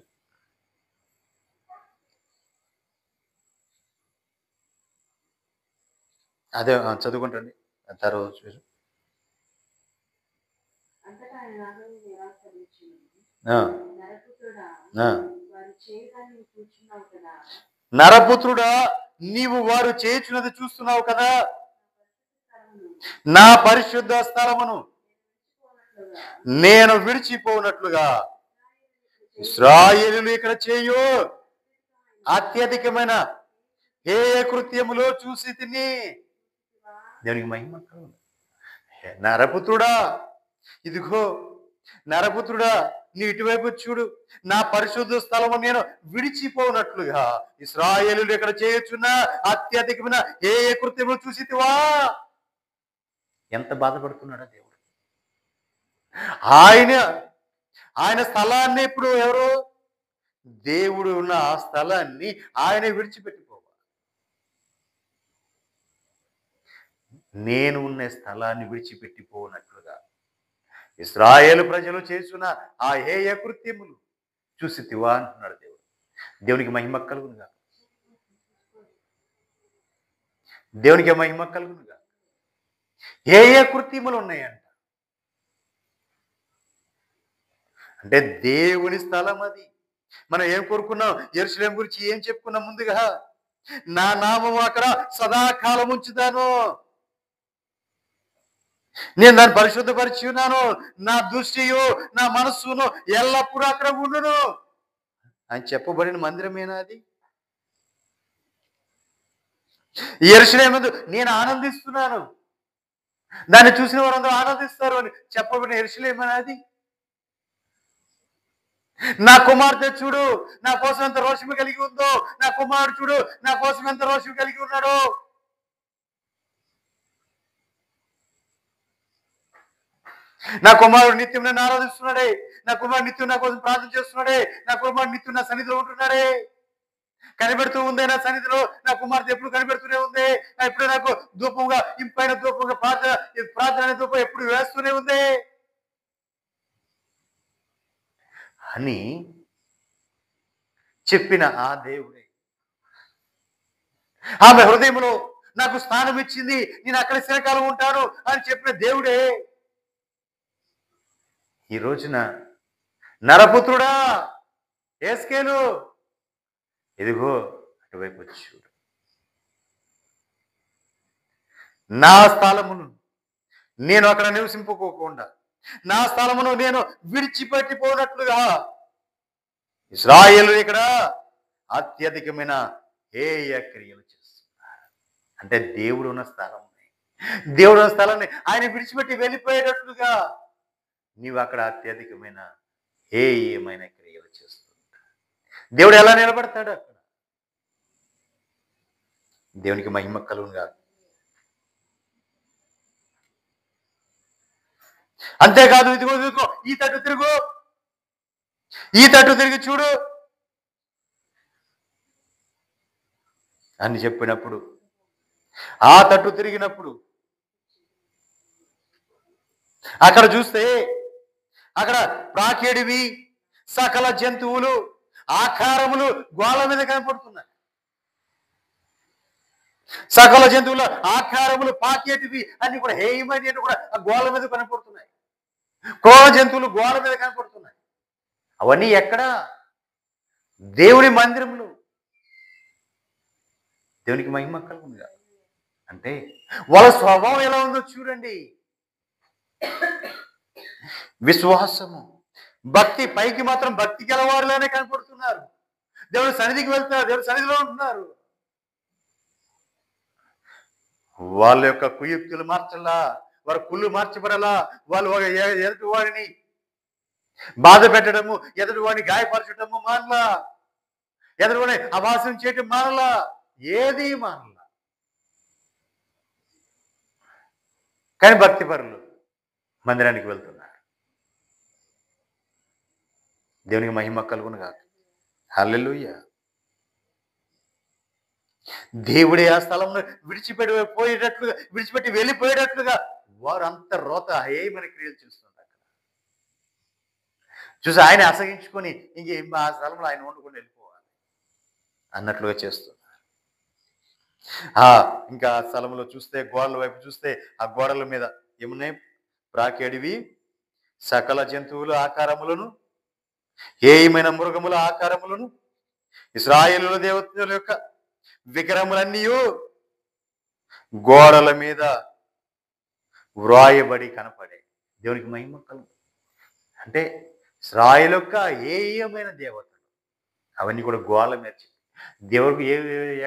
అదే చదువుకుంటండి. తర్వాత నరపుత్రుడా, నీవు వారు చేయుచున్నది చూస్తున్నావు కదా, నా పరిశుద్ధ స్థలమును నేను విడిచిపోనట్లుగా ఇశ్రాయేలులు ఇక్కడ చేయు అత్యధికమైన ఏ కృత్యములో చూసి తిని. దేవునికి మహిమ కలుగును. నరపుత్రుడా, ఇదిగో నరపుత్రుడా, నీ ఇటువైపు చూడు, నా పరిశుద్ధ స్థలము నేను విడిచిపోనట్లుగా ఇశ్రాయేలులు ఇక్కడ చేయుచున్న అత్యధికమైన ఏ కృత్యములు చూసితివా. ఎంత బాధపడుతున్నాడా దేవుడు. ఆయన స్థలాన్ని ఇప్పుడు ఎవరు, దేవుడు ఉన్న ఆ స్థలాన్ని ఆయన విడిచిపెట్టిపోవాలి. నేను ఉన్న స్థలాన్ని విడిచిపెట్టిపోనట్లుగా ఇశ్రాయేలు ప్రజలు చేస్తున్న ఆ హేయ కృత్యములు చూసితివా అంటున్నాడు దేవుడు. దేవునికి మహిమ కలుగునుగా, దేవునికి మహిమ కలుగునుగా. హేయ కృత్యములు ఉన్నాయంట. అంటే దేవుని స్థలం అది. మనం ఏం కోరుకున్నాం, యెరూషలేము గురించి ఏం చెప్పుకున్నాం ముందుగా, నా నామము అక్కడ సదాకాలం ఉంచుతాను, నేను దాన్ని పరిశుద్ధపరిచి ఉన్నాను, నా దృష్టియు నా మనస్సును ఎల్లప్పుడూ అక్కడ ఉండును అని చెప్పబడిన మందిరమేనా అది. యెరూషలేము నేను ఆనందిస్తున్నాను, దాన్ని చూసిన వారందరూ ఆనందిస్తారు అని చెప్పబడిన యెరూషలేమేనా అది. నా కుమార్తె చూడు నా కోసం ఎంత రోషము కలిగి ఉందో, నా కుమారుడు చూడు నా కోసం ఎంత రోషము కలిగి ఉన్నాడో. నా కుమారుడు నిత్యం నన్ను ఆరాధిస్తున్నాడే, నా కుమారుడు నిత్యం నా కోసం ప్రార్థన చేస్తున్నాడే, నా కుమారుడు నిత్యం నా సన్నిధిలో ఉంటున్నాడే, కనిపెడుతూ ఉందే నా సన్నిధిలో. నా కుమార్తె ఎప్పుడు కనిపెడుతూనే ఉంది, ఎప్పుడు నాకు ధూపంగా ఇంపైన ధూపంగా ప్రార్థన అనే ధూపం ఎప్పుడు వేస్తూనే ఉంది అని చెప్పిన ఆ దేవుడే ఆమె హృదయంలో నాకు స్థానం ఇచ్చింది, నేను అక్కడ చిరకాలం ఉంటాను అని చెప్పిన దేవుడే ఈ రోజున నరపుత్రుడా యేస్కేలు ఇదిగో అటువైపు వచ్చి చూడు, నా స్థలమును నేను అక్కడ నివసింపుకోకుండా నా స్థలమును నేను విడిచిపెట్టిపోనట్లుగా ఇశ్రాయేలు ఇక్కడ అత్యధికమైన హేయ క్రియలు చేస్తున్నారు. అంటే దేవుడు ఉన్న స్థలం, దేవుడు ఉన్న స్థలాన్ని ఆయన విడిచిపెట్టి వెళ్ళిపోయేటట్లుగా నీవు అక్కడ అత్యధికమైన హేయమైన క్రియలు చేస్తుంటా. దేవుడు ఎలా నిలబడతాడు అక్కడ. దేవునికి మహిమ కలుగునుగా. అంతేకాదు, ఇదిగో ఇదిగో ఈ తట్టు తిరుగు, ఈ తట్టు తిరిగి చూడు అని చెప్పినప్పుడు ఆ తట్టు తిరిగినప్పుడు అక్కడ చూస్తే అక్కడ ప్రాకేడివి సకల జంతువులు ఆకారములు గోళ్ళ మీద కనపడుతున్నాయి. సకల జంతువుల ఆకారములు పాకేటివి అన్ని కూడా హేయమైన కూడా ఆ గోళ్ళ మీద కనపడుతున్నాయి. క్రూర జంతువులు గోడ మీద కనపడుతున్నాయి. అవన్నీ ఎక్కడ? దేవుని మందిరములు. దేవునికి మహిమ కలుగునుగా. అంటే వాళ్ళ స్వభావం ఎలా ఉందో చూడండి. విశ్వాసము, భక్తి, పైకి మాత్రం భక్తి గలవారులోనే కనపడుతున్నారు. దేవుడి సన్నిధికి వెళ్తున్నారు, దేవుడి సన్నిధిలో ఉంటున్నారు. వాళ్ళ యొక్క కుయుక్తులు మార్చలా, వారి కుళ్ళు మార్చబడలా, వాళ్ళు ఎదుటి వారిని బాధ పెట్టడము, ఎదుటి వాడిని గాయపరచడము మానలా, ఎదుటి వాడిని అభాసం చేయటం మానలా, ఏది మానలా. కానీ భక్తి పరులు మందిరానికి వెళ్తున్నారు. దేవునికి మహిమ కలుగును గాక. హల్లెలూయా. దేవుడే ఆ స్థలంలో విడిచిపెట్టి వెళ్ళిపోయేటట్లుగా వారు అంత రోత ఏమని క్రియలు చేస్తున్నారు. చూసి ఆయన అసహించుకొని ఇంకేం ఆ స్థలంలో ఆయన వండుకొని వెళ్ళిపోవాలి అన్నట్లుగా చేస్తున్నారు. ఇంకా ఆ స్థలంలో చూస్తే, గోడల వైపు చూస్తే, ఆ గోడల మీద ఏమున్నాయి? ప్రాకేడివి సకల జంతువుల ఆకారములను, ఏమైన మృగముల ఆకారములను, ఇశ్రాయేలు దేవతల యొక్క విగ్రహములన్నీ గోడల మీద వ్రాయబడి కనపడే. దేవునికి మహిమ కలుగు. అంటే ఇశ్రాయేలు యొక్క ఏయమైన దేవతలు అవన్నీ కూడా గోడల మీద దేవుడికి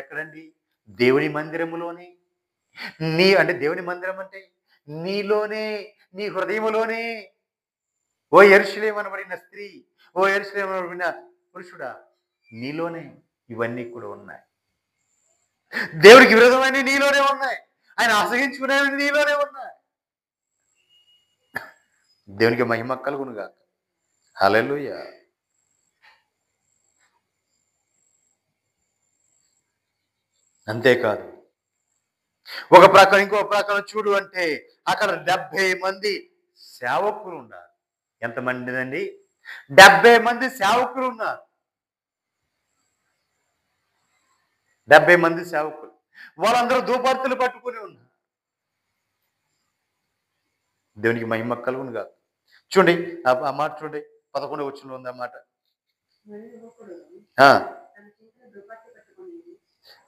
ఎక్కడండి? దేవుని మందిరములోనే. అంటే దేవుని మందిరం అంటే నీలోనే, నీ హృదయములోనే. ఓ యెరూషలేము అనబడిన స్త్రీ, ఓ యెరూషలేము అనబడిన పురుషుడా, నీలోనే ఇవన్నీ కూడా ఉన్నాయి. దేవుడికి విరోధమైన నీలోనే ఉన్నాయి. ఆయన అసహించుకునేవి నీలోనే ఉన్నాయి. దేవునికి మహిమ కలుగునుగా. హల్లెలూయా. అంతేకాదు, ఒక ప్రక్కన ఇంకో ప్రక్కన చూడు అంటే అక్కడ 70 మంది సేవకులు ఉన్నారు. ఎంతమంది అండి? 70 మంది సేవకులు ఉన్నారు. 70 మంది సేవకులు. వాళ్ళందరూ ధూపార్తులు పట్టుకుని ఉన్నారు. దేవునికి మహిమ కలుగునుగా. చూడండి ఆ మాట చూడండి, 11వ వచనంలో ఉంది ఆ మాట.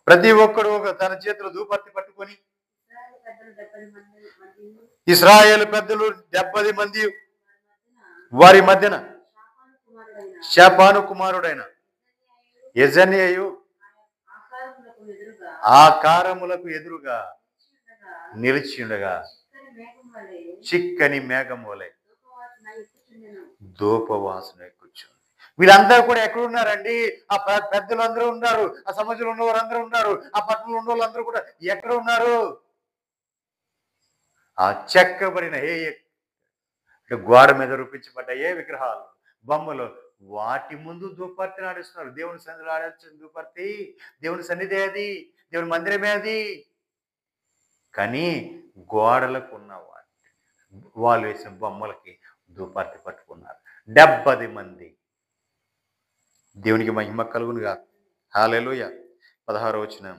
ప్రతి ఒక్కడు తన చేతిలో ధూపర్తి పట్టుకొని, ఇశ్రాయేలు పెద్దలు 70 మంది వారి మధ్యన షాఫాను కుమారుడైన యెజన్యయు ఆకారములకు ఎదురుగా నిలిచి ఉండగా చిక్కని మేఘం వలె ధూపవాసన ఎక్కుచుంది. వీళ్ళందరూ కూడా ఎక్కడ ఉన్నారండి? ఆ పెద్దలు అందరూ ఉన్నారు, ఆ సమాజంలో ఉన్నవారు అందరూ ఉన్నారు, ఆ పట్టణంలో ఉన్న వాళ్ళందరూ కూడా ఎక్కడ ఉన్నారు? ఆ చెక్కబడిన గోడ మీద రూపించబడ్డ విగ్రహాలు, బొమ్మలు, వాటి ముందు ధూపర్తి ఆడిస్తున్నారు. దేవుని సన్నిధిలో ఆడాల్సిన ధూపర్తి దేవుని సన్నిధి అది, దేవుని మందిరమే అది. కానీ గోడలకు ఉన్న వాళ్ళు వేసిన బొమ్మలకి ధూపర్తి పట్టుకున్నారు 70 మంది. దేవునికి మహిమ కలుగునుగా. హల్లెలూయా. 16వ వచనం.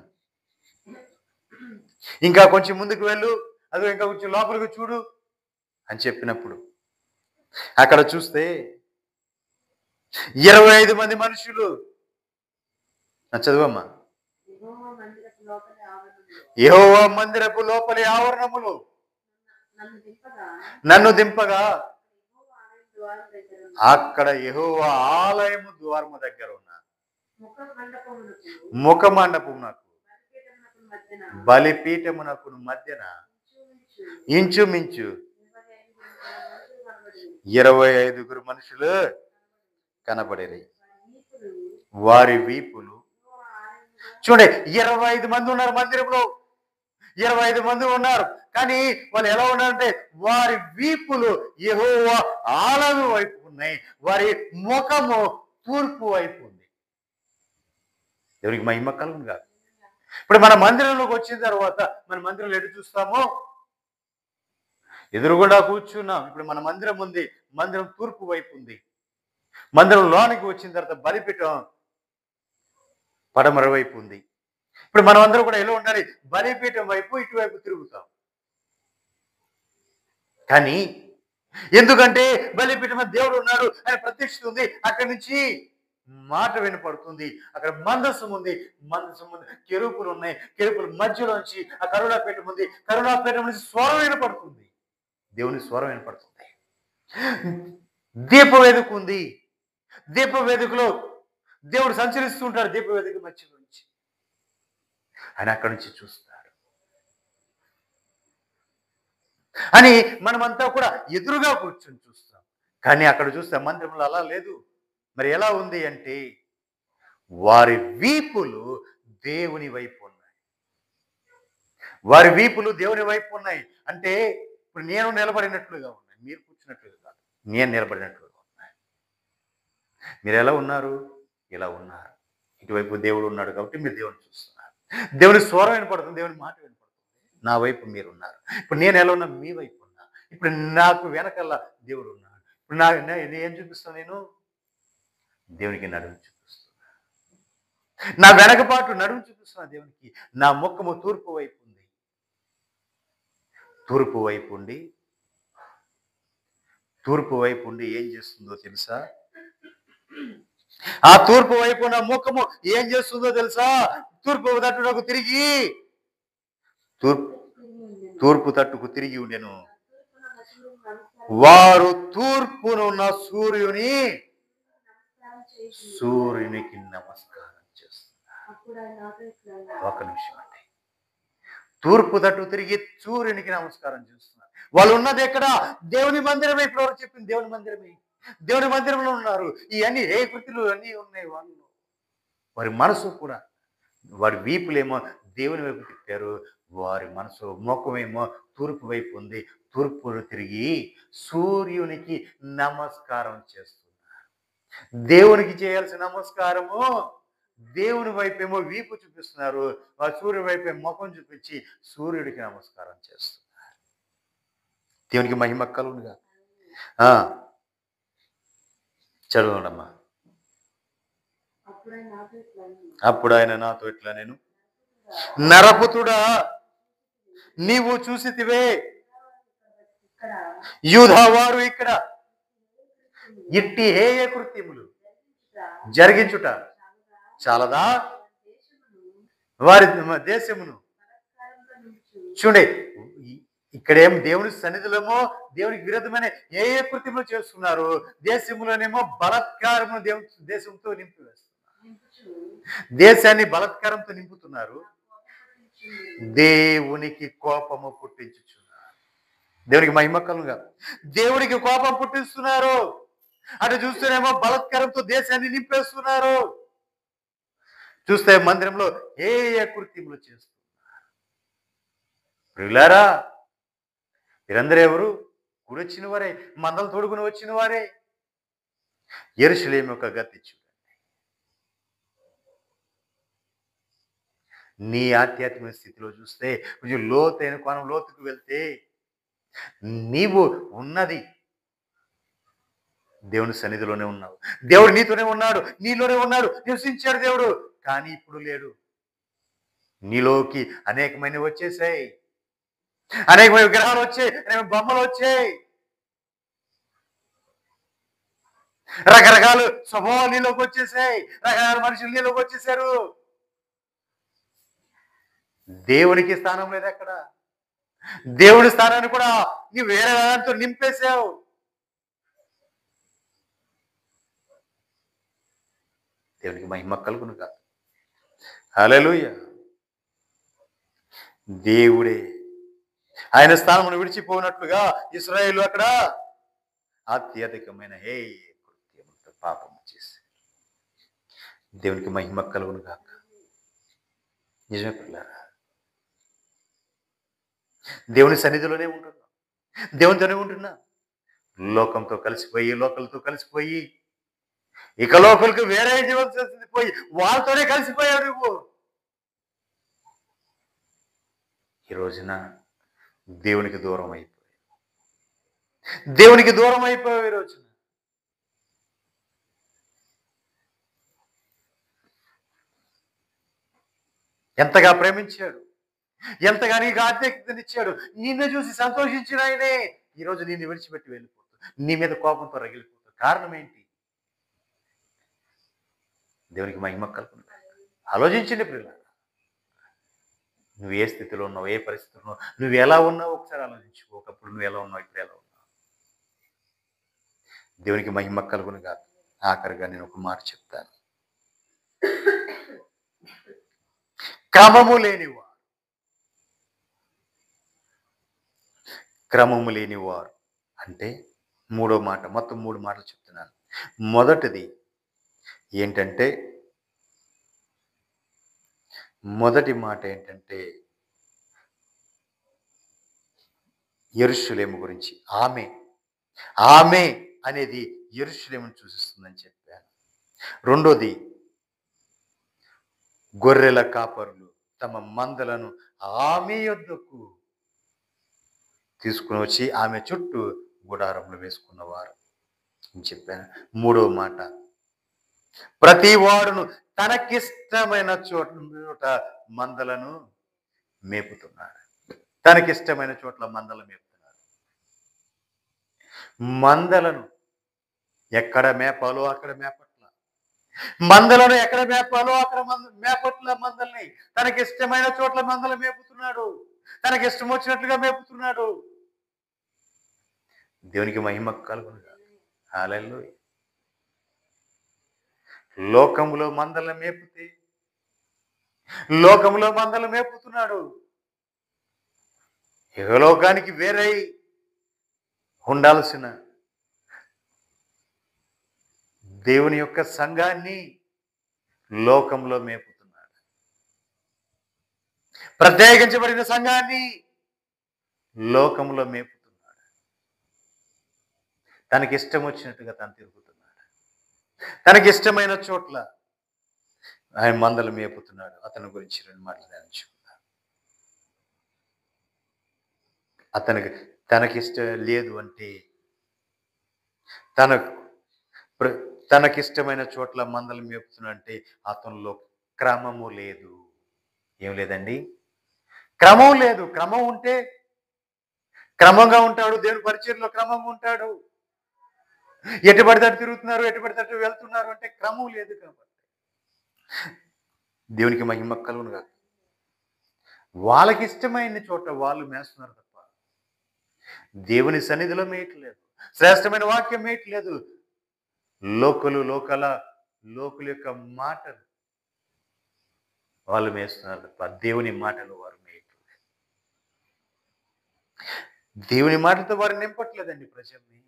ఇంకా కొంచెం ముందుకు వెళ్ళు, అదో ఇంకా కొంచెం లోపలికి చూడు అని చెప్పినప్పుడు అక్కడ చూస్తే 25 మంది మనుషులు. చదువమ్మా. యెహోవా మందిరపు లోపలి ఆవరణములు నన్ను దింపగా అక్కడ యెహోవా ఆలయము ద్వారము దగ్గర ఉన్న ముఖ మండపమునకు బలిపీఠమునకు మధ్యన ఇంచుమించు 25 మనుషులు కనబడేది. వారి వీపులు చూడండి, 25 మంది ఉన్నారు మందిరంలో, 25 మంది ఉన్నారు. కానీ వాళ్ళు ఎలా ఉన్నారంటే వారి వీపులు యెహోవా ఆలయం వైపు ఉన్నాయి, వారి ముఖము తూర్పు వైపు ఉంది. దేవునికి మహిమ కలుగునుగా. ఇప్పుడు మన మందిరంలోకి వచ్చిన తర్వాత మన మందిరంలో ఎటు చూస్తామో ఎదురుగుండా కూర్చున్నాం. ఇప్పుడు మన మందిరం ఉంది, మందిరం తూర్పు వైపు ఉంది. మందిరం లోనికి వచ్చిన తర్వాత బలిపీఠం పడమర వైపు ఉంది. ఇప్పుడు మనం అందరం కూడా ఎలా ఉండాలి? బలిపీఠం వైపు ఇటువైపు తిరుగుతాం. కానీ ఎందుకంటే బలిపీఠం దేవుడు ఉన్నాడు, ఆయన ప్రత్యక్షత ఉంది, అక్కడి నుంచి మాట వినపడుతుంది. అక్కడ మందసం ఉంది, మందసం ఉంది, కెరూపులు ఉన్నాయి, కెరూపుల మధ్యలోంచి ఆ కరుణాపీఠం ఉంది, కరుణాపీఠం నుంచి స్వరం వినపడుతుంది, దేవుని స్వరం వినపడుతుంది. దీపవేదిక ఉంది, దీపవేదికలో దేవుడు సంచరిస్తూ ఉంటాడు. దీపవేదిక మధ్య నుంచి ఆయన అక్కడి నుంచి చూస్తాడు. అని మనమంతా కూడా ఎదురుగా కూర్చొని చూస్తాం. కానీ అక్కడ చూస్తే మందిరంలో అలా లేదు. మరి ఎలా ఉంది అంటే వారి వీపులు దేవుని వైపు ఉన్నాయి. వారి వీపులు దేవుని వైపు ఉన్నాయి. అంటే ఇప్పుడు నేను నిలబడినట్లుగా ఉన్నాయి, మీరు కూర్చున్నట్లుగా కాదు, నేను నిలబడినట్లుగా ఉన్నాయి. మీరు ఎలా ఉన్నారు? ఇలా ఉన్నారు. ఇటువైపు దేవుడు ఉన్నాడు కాబట్టి మీరు దేవుని చూస్తున్నారు. దేవుని స్వరం వినపడుతుంది, దేవుని మాట వినపడుతుంది. నా వైపు మీరు ఉన్నారు. ఇప్పుడు నేను ఎలా ఉన్నా? మీ వైపు ఉన్నా. ఇప్పుడు నాకు వెనకల్లా దేవుడు ఉన్నాడు. ఇప్పుడు ఏం చూపిస్తాను? నేను దేవునికి నడుము చూపిస్తున్నా. నా వెనకపాటు నడుము చూపిస్తున్నా దేవునికి. నా ముఖము తూర్పు వైపు ఉంది. తూర్పు వైపు ఉండి ఏం చేస్తుందో తెలుసా? ఆ తూర్పు వైపున ముఖము ఏం చేస్తుందో తెలుసా? తూర్పు తట్టునకు తిరిగి తూర్పు తూర్పు తట్టుకు తిరిగి ఉండెను. వారు తూర్పునున్న సూర్యునికి నమస్కారం చేస్తున్నారు. ఒక నిమిషం అండి. తూర్పు తట్టు తిరిగి సూర్యునికి నమస్కారం చేస్తున్నారు. వాళ్ళు ఉన్నది ఎక్కడ? దేవుని మందిరమే. ఇప్పుడు ఎవరు చెప్పింది? దేవుని మందిరమే. దేవుని మందిరంలో ఉన్నారు. ఇవన్నీ ఏ కృతులు అన్నీ ఉన్నాయి వాళ్ళు. వారి మనసు కూడా, వారి వీపులేమో దేవుని వైపు తిప్పారు. వారి మనసు ముఖమేమో తూర్పు వైపు ఉంది. తూర్పు తిరిగి సూర్యునికి నమస్కారం చేస్తున్నారు. దేవునికి చేయాల్సిన నమస్కారము దేవుని వైపేమో వీపు చూపిస్తున్నారు. ఆ సూర్యుడి వైపే ముఖం చూపించి సూర్యుడికి నమస్కారం చేస్తున్నారు. దేవునికి మహిమ కలుగునుగా. చదవండమ్మా. అప్పుడు ఆయన నాతో ఇట్లా నేను, నరపుతుడా, నీవు చూసితివే యూదా వారు ఇక్కడ ఇట్టి హేయ కృత్యములు జరిగించుట చాలదా? వారి దేశమును చూడే. ఇక్కడేం దేవుని సన్నిధిలోమో దేవునికి విరుద్ధమైన ఏ కృత్యములు చేస్తున్నారు. దేశంలోనేమో బలత్కారము దేశంతో నింపివేస్తున్నారు. దేశాన్ని బలత్కారంతో నింపుతున్నారు. దేవునికి కోపము పుట్టించుచున్నారు. దేవునికి మహిమ కలుగుగా. దేవునికి కోపం పుట్టిస్తున్నారు. అటు చూస్తేనేమో బలత్కారంతో దేశాన్ని నింపేస్తున్నారు. చూస్తే మందిరంలో ఏ కృత్యములు చేస్తున్నారు. ప్రియులారా, వీరందరూ ఎవరు? కూడొచ్చిన వారే, మందలు తోడుకుని వచ్చిన వారే. యెరూషలేము యొక్క గతి చూడండి. నీ ఆధ్యాత్మిక స్థితిలో చూస్తే కొంచెం లోతైన కోణం లోతుకు వెళ్తే నీవు ఉన్నది దేవుని సన్నిధిలోనే ఉన్నావు. దేవుడు నీతోనే ఉన్నాడు, నీలోనే ఉన్నాడు, నివసించాడు దేవుడు. కానీ ఇప్పుడు లేడు. నీలోకి అనేకమైనవి వచ్చేసాయి. అనేకమైన విగ్రహాలు వచ్చాయి, అనేక బొమ్మలు వచ్చాయి, రకరకాల స్వభావాలు నీలోకి వచ్చేసాయి, రకరకాల మనుషులు నీలోకి వచ్చేసారు. దేవునికి స్థానం లేదు అక్కడ. దేవుడి స్థానాన్ని కూడా నీ వేరే దాంతో నింపేశావు. దేవునికి మహిమ కలుగును కాదు. హల్లెలూయా. దేవుడే ఆయన స్థానమును విడిచిపోయినట్లుగా ఇశ్రాయేలు అక్కడ అత్యధికమైన కృత్యములతో పాపము చేశారు. దేవునికి మహిమ కలుగును కాక. నిజమే పిల్లారా, దేవుని సన్నిధిలోనే ఉంటున్నా, దేవునితోనే ఉంటున్నా. లోకంతో కలిసిపోయి, లోకలతో కలిసిపోయి, ఇక లోకలకు వేరే జీవన పోయి వాళ్ళతోనే కలిసిపోయావు నువ్వు. ఈ రోజున దేవునికి దూరం అయిపోయావు. దేవునికి దూరం అయిపోయావు ఈ రోజున. ఎంతగా ప్రేమించాడు, ఎంతగా నీకు ఆధ్యాత్మికతనిచ్చాడు. నిన్ను చూసి సంతోషించిన ఆయనే ఈరోజు నిన్ను విడిచిపెట్టి వెళ్ళిపోతాడు. నీ మీద కోపంతో రగిలిపోతాడు. కారణం ఏంటి? దేవునికి మహిమ కలుగును. ఆలోచించండి ప్రియులారా, నువ్వు ఏ స్థితిలో ఉన్నావు, ఏ పరిస్థితిలో ఉన్నావు, నువ్వు ఎలా ఉన్నావు ఒకసారి ఆలోచించు. ఒకప్పుడు నువ్వు ఎలా ఉన్నావు, ఇప్పుడు ఎలా ఉన్నావు. దేవునికి మహిమ కలుగును కాదు. ఆఖరిగా నేను ఒక మాట చెప్తాను. క్రమము లేనివారు, క్రమము లేనివారు అంటే మూడో మాట. మొత్తం 3 మాటలు చెప్తున్నాను. మొదటిది ఏంటంటే, మొదటి మాట ఏంటంటే యెరూషలేము గురించి. ఆమె అనేది యెరూషలేమును సూచిస్తుందని చెప్పాను. రెండోది, గొర్రెల కాపరులు తమ మందలను ఆమె యొద్దకు తీసుకుని వచ్చి ఆమె చుట్టూ గుడారములు వేసుకున్నవారు అని చెప్పాను. మూడో మాట, ప్రతి వాడును తనకిష్టమైన చోట మందలను మేపుతున్నాడు. తనకిష్టమైన చోట్ల మందలు మేపుతున్నాడు. మందలను ఎక్కడ మేపాలో అక్కడ మేపట్ల. మందలను ఎక్కడ మేపాలో అక్కడ మేపట్ల మందల్ని తనకి ఇష్టమైన చోట్ల మందలు మేపుతున్నాడు. తనకి ఇష్టం వచ్చినట్లుగా మేపుతున్నాడు. దేవునికి మహిమ కలుగునుగా. హల్లెలూయా. లోకంలో మందలను మేపితే, లోకంలో మందలు మేపుతున్నాడు. ఇహలోకానికి వేరై ఉండాల్సిన దేవుని యొక్క సంఘాన్ని లోకంలో మేపుతున్నాడు. ప్రత్యేకించబడిన సంఘాన్ని లోకంలో మేపుతున్నాడు. తనకి ఇష్టం వచ్చినట్టుగా తను తిరుగుతున్నాడు. తనకి ఇష్టమైన చోట్ల ఆయన మందలు మేపుతున్నాడు. అతని గురించి 2 మాటలు ధ్యానించుకుందాం. తనకిష్టం లేదు అంటే తనకిష్టమైన చోట్ల మందలు మేపుతున్నంటే అతనిలో క్రమము లేదు. ఏం లేదండి? క్రమం లేదు. క్రమం ఉంటే క్రమంగా ఉంటాడు. దేవుని పరిచర్యలో క్రమంగా ఉంటాడు. ఎటు పడితే అటు తిరుగుతున్నారు, ఎటు పడితే అటు వెళ్తున్నారు అంటే క్రమం లేదు కాబట్టి. దేవునికి మహిమ కలుగునుగా. వాళ్ళకి ఇష్టమైన చోట వాళ్ళు మేస్తున్నారు తప్ప దేవుని సన్నిధిలో మేయట్లేదు. శ్రేష్టమైన వాక్యం మేయట్లేదు. లోకుల యొక్క మాటలు వాళ్ళు మేస్తున్నారు తప్ప దేవుని మాటలు వారు మేయట్లేదు. దేవుని మాటలతో వారు నింపట్లేదండి ప్రజల్ని.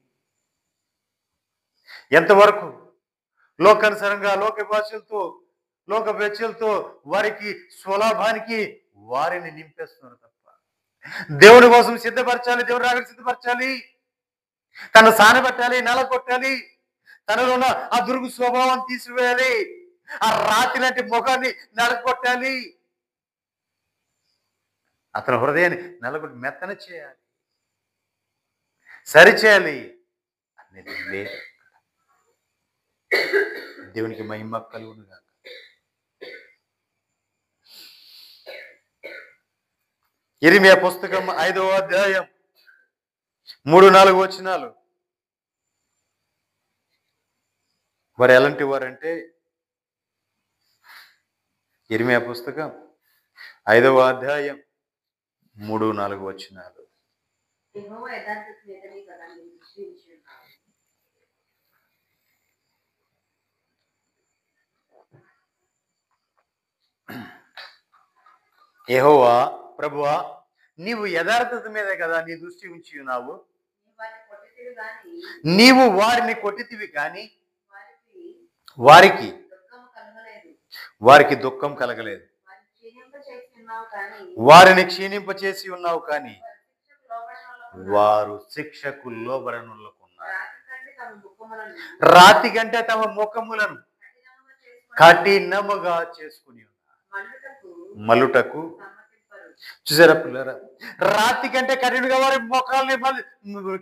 ఎంతవరకు లోకానుసారంగా లోక భాషలతో లోక వెచ్చలతో వారికి స్వలాభానికి వారిని నింపేస్తున్నారు తప్ప దేవుని కోసం సిద్ధపరచాలి, దేవుని రాగడి సిద్ధపరచాలి, తను సానబెట్టాలి, నలగొట్టాలి, తనలో ఉన్న ఆ దుర్గు స్వభావం తీసివేయాలి, ఆ రాతి లాంటి ముఖాన్ని నలగొట్టాలి, అతని హృదయాన్ని నలగొట్టి మెత్తన చేయాలి, సరిచేయాలి అనేది లేదు. దేవునికి మహిమ కలుగునుగా. ఇర్మియా పుస్తకం 5వ అధ్యాయం 3-4 వచనాలు. వారు ఎలాంటి వారంటే, ఇర్మియా పుస్తకం 5వ అధ్యాయం 3-4 వచనాలు. యెహోవా ప్రభువా, నీవు యథార్థత మీదే కదా నీ దృష్టి ఉంచి ఉన్నావు. నీవు వారిని కొట్టితివి కానీ వారికి దుఃఖం కలగలేదు. వారిని క్షీణింపచేసి ఉన్నావు కానీ వారు శిక్షకు లోబడనుకున్నారు. రాతి కంటే తమ ముఖములను కఠినముగా చేసుకుని మల్లుటకు. చూసారా పిల్లరా? రాతి కంటే కఠినంగా వారి ముఖాలని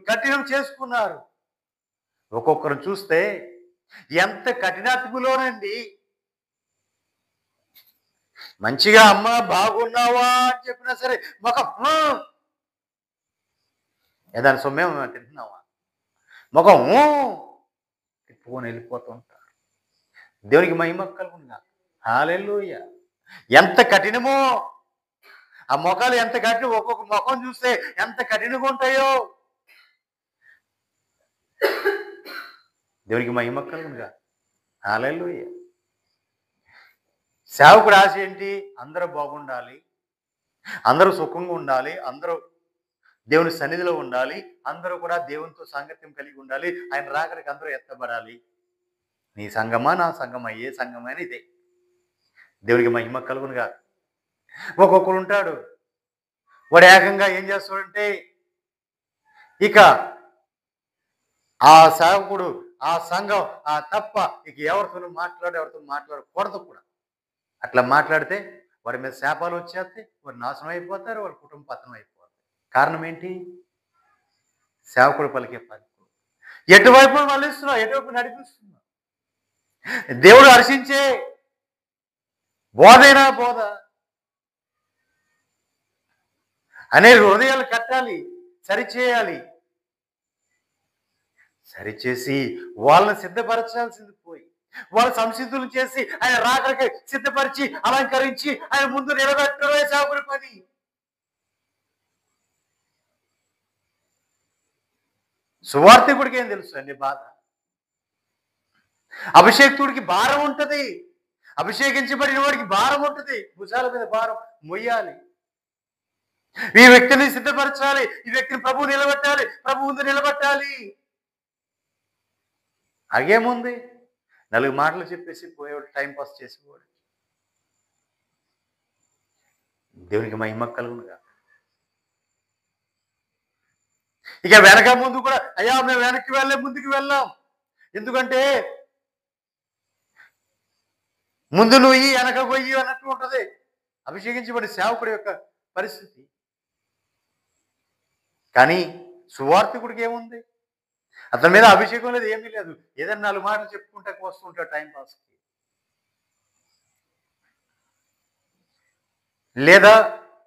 కఠినం చేసుకున్నారు. ఒక్కొక్కరు చూస్తే ఎంత కఠినాత్ములోనండి. మంచిగా అమ్మ బాగున్నావా అని చెప్పినా సరే ముఖం ఏదైనా సొమ్మేమో తింటున్నావా, ముఖం తిప్పుకొని వెళ్ళిపోతూ ఉంటారు. దేవునికి మహిమ కలుగునుగా. హల్లెలూయా. ఎంత కఠినమో ఆ ముఖాలు, ఎంత కఠినం. ఒక్కొక్క ముఖం చూస్తే ఎంత కఠినంగా ఉంటాయో. దేవునికి మహిమ కలుగునుగా. హల్లెలూయా. సేవకుడు ఆశ ఏంటి? అందరూ బాగుండాలి, అందరూ సుఖంగా ఉండాలి, అందరూ దేవుని సన్నిధిలో ఉండాలి, అందరూ కూడా దేవునితో సాంగత్యం కలిగి ఉండాలి, ఆయన రాకడికి అందరూ ఎత్తబడాలి. నీ సంఘమా నా సంఘమా, ఏ సంఘమైనా ఇదే. దేవునికి మహిమ కలుగునుగా. ఒక్కొక్కడు ఉంటాడు, వాడు ఏకంగా ఏం చేస్తాడంటే ఇక ఆ సేవకుడు ఆ సంఘం తప్ప ఇక ఎవరితో మాట్లాడకూడదు కూడా. అట్లా మాట్లాడితే వారి మీద శాపాలు వచ్చేస్తే వారు నాశనం అయిపోతారు, వారి కుటుంబం పతనం అయిపోతారు. కారణం ఏంటి? సేవకుడు పలికే పలుకు ఎటువైపు మళ్ళిస్తున్నావు, ఎటువైపు నడిపిస్తున్నావు. దేవుడు హర్షించే బోధైనా బోధ అనే హృదయాలు కట్టాలి, సరిచేయాలి. సరిచేసి వాళ్ళని సిద్ధపరచాల్సింది పోయి వాళ్ళు సంసిద్ధులు చేసి ఆయన రాకడికి సిద్ధపరిచి అలంకరించి ఆయన ముందు నిలబెట్టడమే సేవకుడి పని. సువార్థికుడికి ఏం తెలుసు అండి బాధ? అభిషేక్తుడికి భారం ఉంటది. అభిషేకించబడిన వాడికి భారం ఉంటుంది. భుజాల మీద భారం మొయ్యాలి. ఈ వ్యక్తిని సిద్ధపరచాలి, ఈ వ్యక్తిని ప్రభు నిలబెట్టాలి, ప్రభు ముందు నిలబెట్టాలి. అగేముంది, 4 మాటలు చెప్పేసి పోయేవాడు, టైం పాస్ చేసేవాడు. దేవునికి మహిమ కలుగునుగా. ఇక వెనక ముందు కూడా, అయ్యా మేము వెనక్కి వెళ్ళే ముందుకు వెళ్ళాం. ఎందుకంటే ముందు నువ్వు వెనక పోయి అన్నట్టు ఉంటది అభిషేకించబడి సేవకుడి యొక్క పరిస్థితి. కానీ సువార్థికుడికి ఏముంది? అతని మీద అభిషేకం లేదు, ఏమీ లేదు. ఏదైనా 4 మాటలు చెప్పుకుంటా వస్తుంటాడు టైం పాస్కి. లేదా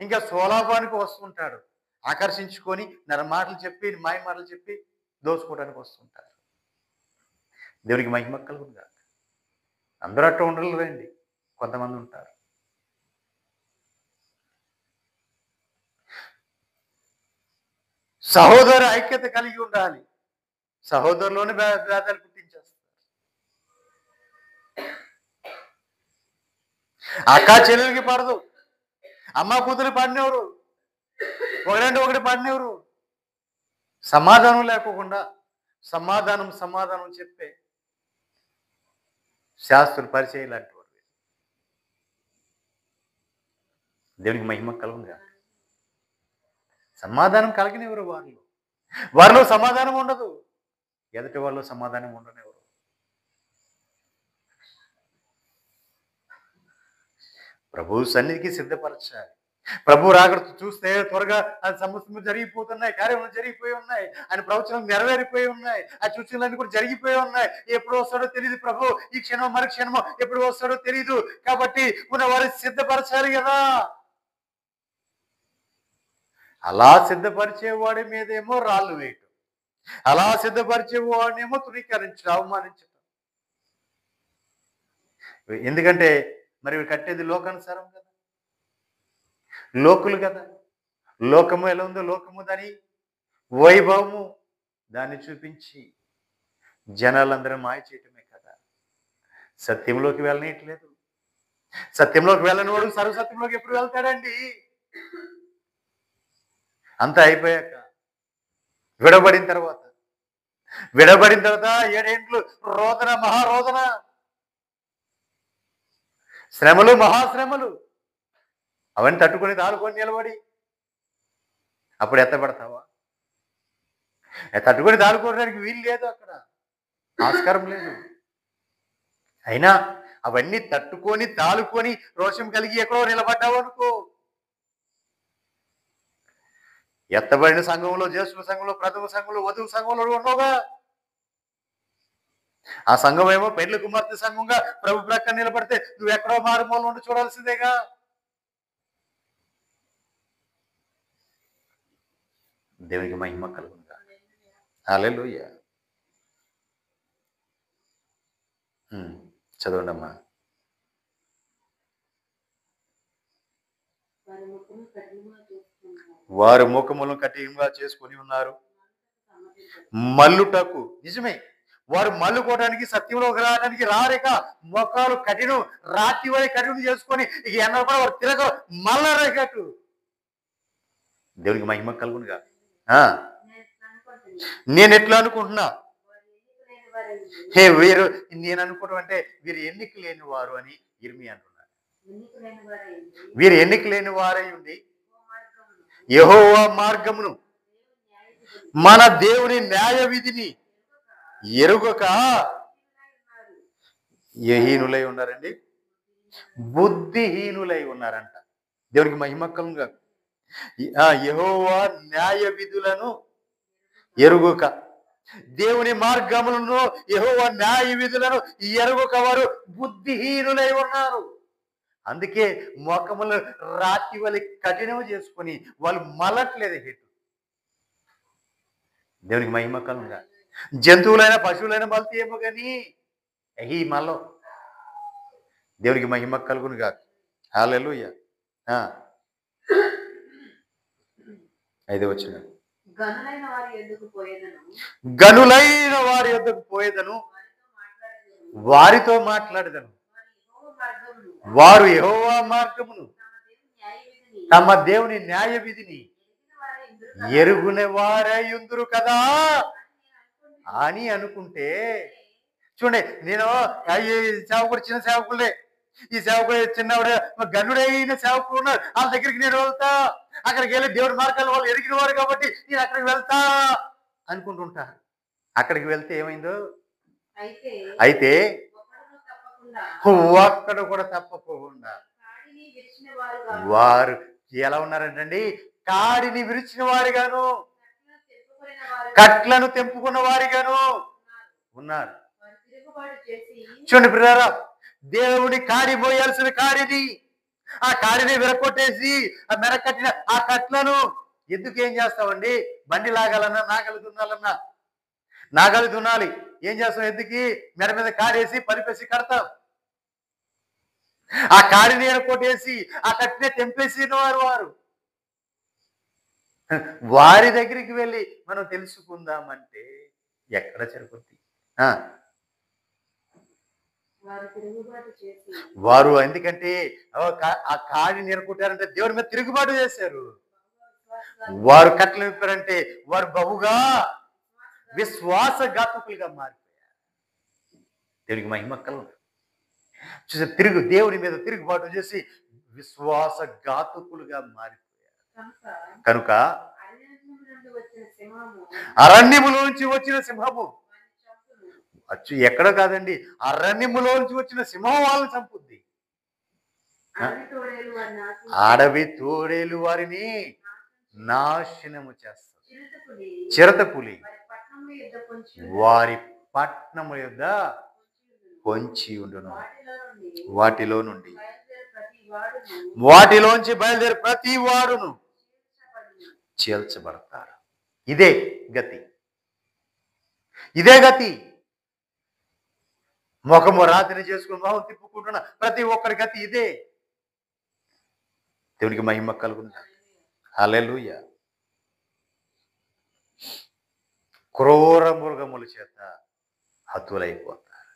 ఇంకా సోలాపానికి వస్తుంటాడు, ఆకర్షించుకొని 4 మాటలు చెప్పి, మాయ మాటలు చెప్పి దోచుకోవడానికి వస్తుంటారు. దేవునికి మహిమ కలుగునుగా. అందరూ అట్లా ఉండలేరండి, కొంతమంది ఉంటారు. సహోదర ఐక్యత కలిగి ఉండాలి. సహోదరులోనే భేదాలు పుట్టించేస్తారు. అక్క చెల్లెలకి పడదు, అమ్మ కూతురు పడినెవరు, ఒకడంటే ఒకటి పడినెవరు. సమాధానం లేకోకుండా సమాధానం చెప్పే శాస్త్రులు పరిచయం లాంటి వారు. దేవునికి మహిమ కలుగునుగా. సమాధానం కలిగినెవరు వారిలో సమాధానం ఉండదు. ఎదుటి వాళ్ళు సమాధానం ఉండనివ్వరు. ప్రభు సన్నిధికి సిద్ధపరచాలి. ప్రభు రాకడ చూస్తే త్వరగా అది సమస్యలు జరిగిపోతున్నాయి, కార్యములు జరిగిపోయి ఉన్నాయి, ఆయన ప్రవచనం నెరవేరిపోయి ఉన్నాయి, ఆ సూచనలన్నీ కూడా జరిగిపోయి ఉన్నాయి. ఎప్పుడు వస్తాడో తెలియదు ప్రభు, ఈ క్షణమో మరు క్షణమో ఎప్పుడు వస్తాడో తెలియదు. కాబట్టి ఉన్న వారిని సిద్ధపరచాలి కదా. అలా సిద్ధపరిచేవాడి మీదేమో రాళ్ళు వేయటం, అలా సిద్ధపరిచేవాడినేమో తృణీకరించడం, అవమానించడం. ఎందుకంటే మరి కట్టేది లోకానుసారం కదా, లోకులు కదా. లోకము ఎలా ఉందో లోకము దాని వైభవము దాన్ని చూపించి జనాలందరూ మాయ చేయటమే కదా. సత్యంలోకి వెళ్ళనీయట్లేదు. సత్యంలోకి వెళ్ళని వాడు సర్వసత్యంలోకి ఎప్పుడు వెళ్తాడండి? అంతా అయిపోయాక విడబడిన తర్వాత 7 ఏండ్లు రోదన, మహారోదన, శ్రమలు, మహాశ్రమలు, అవన్నీ తట్టుకొని తాలుకొని నిలబడి అప్పుడు ఎత్తబడతావా? తట్టుకొని తాలుకోవడానికి వీలు లేదు, అక్కడ ఆస్కారం లేదు. అయినా అవన్నీ తట్టుకొని తాలుకొని రోషం కలిగి ఎక్కడో నిలబడ్డావు అనుకో, ఎత్తబడిన సంఘంలో, జ్యేష్ఠ సంఘంలో, ప్రథమ సంఘంలో, వధువు సంఘంలో ఉన్నావుగా. ఆ సంఘం ఏమో పెళ్లి కుమార్తె సంఘంగా ప్రభు ప్రక్కన నిలబడితే నువ్వు ఎక్కడో మారుమూల ఉండి చూడాల్సిందేగా. దేవునికి మహిమ కలుగునుగా. హల్లెలూయా. చదవండి అమ్మా. వారు ముఖములను కఠినంగా చేసుకొని ఉన్నారు, మల్లుటకు. నిజమే, వారు మల్లుకోవడానికి, సత్యంలోకి రావడానికి రారేక మొక్కలు కఠినం, రాతి వరకు కఠినం చేసుకొని ఇక ఎన్నో కూడా వారు తిరగ మల్లరేకట్టు. దేవునికి మహిమ కలుగునుగా. నేను ఎట్లా అనుకుంటున్నా, వీరు, నేను అనుకోవడం అంటే వీరు ఎన్నిక లేని వారు అని ఇర్మియా అంటున్నారు. వీరు ఎన్నిక లేని వారై ఉండి యెహోవా మార్గమును, మన దేవుని న్యాయ విధిని ఎరుగక యహీనులై ఉన్నారండి, బుద్ధిహీనులై ఉన్నారంట. దేవునికి మహిమ కలుగునుగా. యెహోవా న్యాయ విధులను ఎరుగక, దేవుని మార్గములను, యెహోవా న్యాయ విధులను ఎరుగక వారు బుద్ధిహీనులై ఉన్నారు. అందుకే మొఖములు రాతి వలి కఠినం చేసుకొని వాళ్ళు మలట్లేదు హేతు. దేవునికి మహిమ కలుగునుగా. జంతువులైన పశువులైన మలతేమో కానీ ఈ మనలో దేవునికి మహిమ కలుగును గాక. హల్లెలూయా. 5వ వచనం. గనులైన వారి యొద్దకు పోయేదను, వారితో మాట్లాడదను. వారు యెహోవా మార్గమును, తమ దేవుని న్యాయ విధిని ఎరుగునే వారయుందురు కదా అని అనుకుంటే, చూడండి, నేను ఈ సేవకుడు చిన్న సేవకులే, ఈ సేవకుడు చిన్నవాడే, గనుడైన సేవకుడు ఉన్నారు, వాళ్ళ దగ్గరికి నేను వెళ్తా, అక్కడికి వెళ్ళి దేవుడి మార్గాలు వాళ్ళు ఎరిగిన వారు కాబట్టి నేను అక్కడికి వెళ్తా అనుకుంటుంటా. అక్కడికి వెళ్తే ఏమైందో, అయితే ఒక్కడు కూడా తప్పకుండా వారు ఎలా ఉన్నారంటండి, కాడిని విరిచిన వారిగాను, కట్లను తెంపుకున్న వారిగాను ఉన్నారు. చూడండి ప్రియులారా, దేవుని కాడి మోయాల్సిన కాడిని, ఆ కాడిని విరగొట్టేసి ఆ మెరకట్టిన ఆ కట్లను ఎందుకు ఏం చేస్తామండి? బండి లాగాలన్నా, నాగలి దున్నాలి, ఏం చేస్తాం? ఎందుకు మెడ మీద కాడేసి పరిపేసి కడతాం. ఆ కాడిని ఎరకొట్టేసి ఆ కట్టినే తెంపేసిన వారు వారి దగ్గరికి వెళ్ళి మనం తెలుసుకుందామంటే ఎక్కడ సరిపోద్ది? వారు ఎందుకంటే ఆ కాడిని ఎరకొట్టారంటే దేవుడి మీద తిరుగుబాటు చేశారు. వారు కట్టలు విప్పారంటే వారు బహుగా విశ్వాసఘాతకులుగా మారిపోయారు. దేవునికి మహిమ కలుగును. చూసే దేవుని మీద తిరుగుబాటు చేసి విశ్వాసఘాతకులుగా మారిపోయారు. కనుక అరణ్యములోంచి వచ్చిన సింహము, ఎక్కడ కాదండి, అరణ్యములోంచి వచ్చిన సింహం వాళ్ళని చంపుద్ది. అడవి తోడేలు వారిని నాశనము చేస్తారు. చిరతపులి వారి పట్టణము యొద్ద పొంచి ఉండును. వాటిలోంచి బయలుదేరి ప్రతి వాడును చేల్చబడతారు. ఇదే గతి. ముఖము రాత్రి చేసుకుని మొహం తిప్పుకుంటున్న ప్రతి ఒక్కరి గతి ఇదే. దేవునికి మహిమ కలుగును. హల్లెలూయా. క్రూర మృగముల చేత హతులైపోతారు.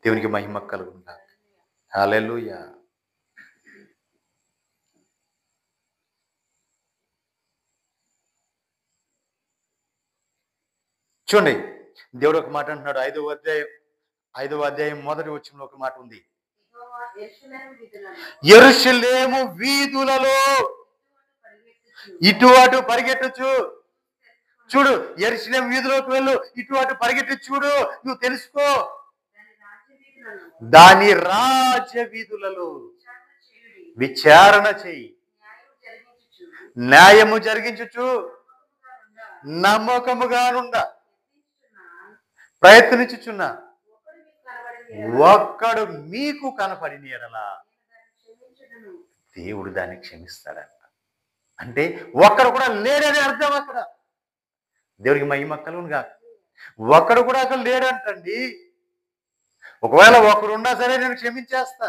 దేవునికి మహిమ కలుగును. హల్లెలూయా. చూడండి, దేవుడు ఒక మాట అంటున్నాడు. 5వ అధ్యాయం మొదటి వచనంలో ఒక మాట ఉంది. యెరూషలేము వీధులలో ఇటు అటు పరిగెట్టచ్చు. చూడు, యెరూషలేము వీధిలోకి వెళ్ళు, ఇటు అటు పరిగెట్టి చూడు, నువ్వు తెలుసుకో. దాని రాజ్య వీధులలో విచారణ చెయ్యి, న్యాయము జరిగించుచు నమ్మకముగానుండ ప్రయత్నించుచున్నా ఒక్కడు మీకు కనపడిన ఎడల దేవుడు దాన్ని క్షమిస్తాడంట. అంటే ఒక్కడు కూడా లేడని అర్థం. అక్కడ దేవుడికి మహిమ కలుగును గాక. ఒక్కడు కూడా అక్కడ లేడంటండి. ఒకవేళ ఒకడు ఉన్నా సరే నేను క్షమించేస్తా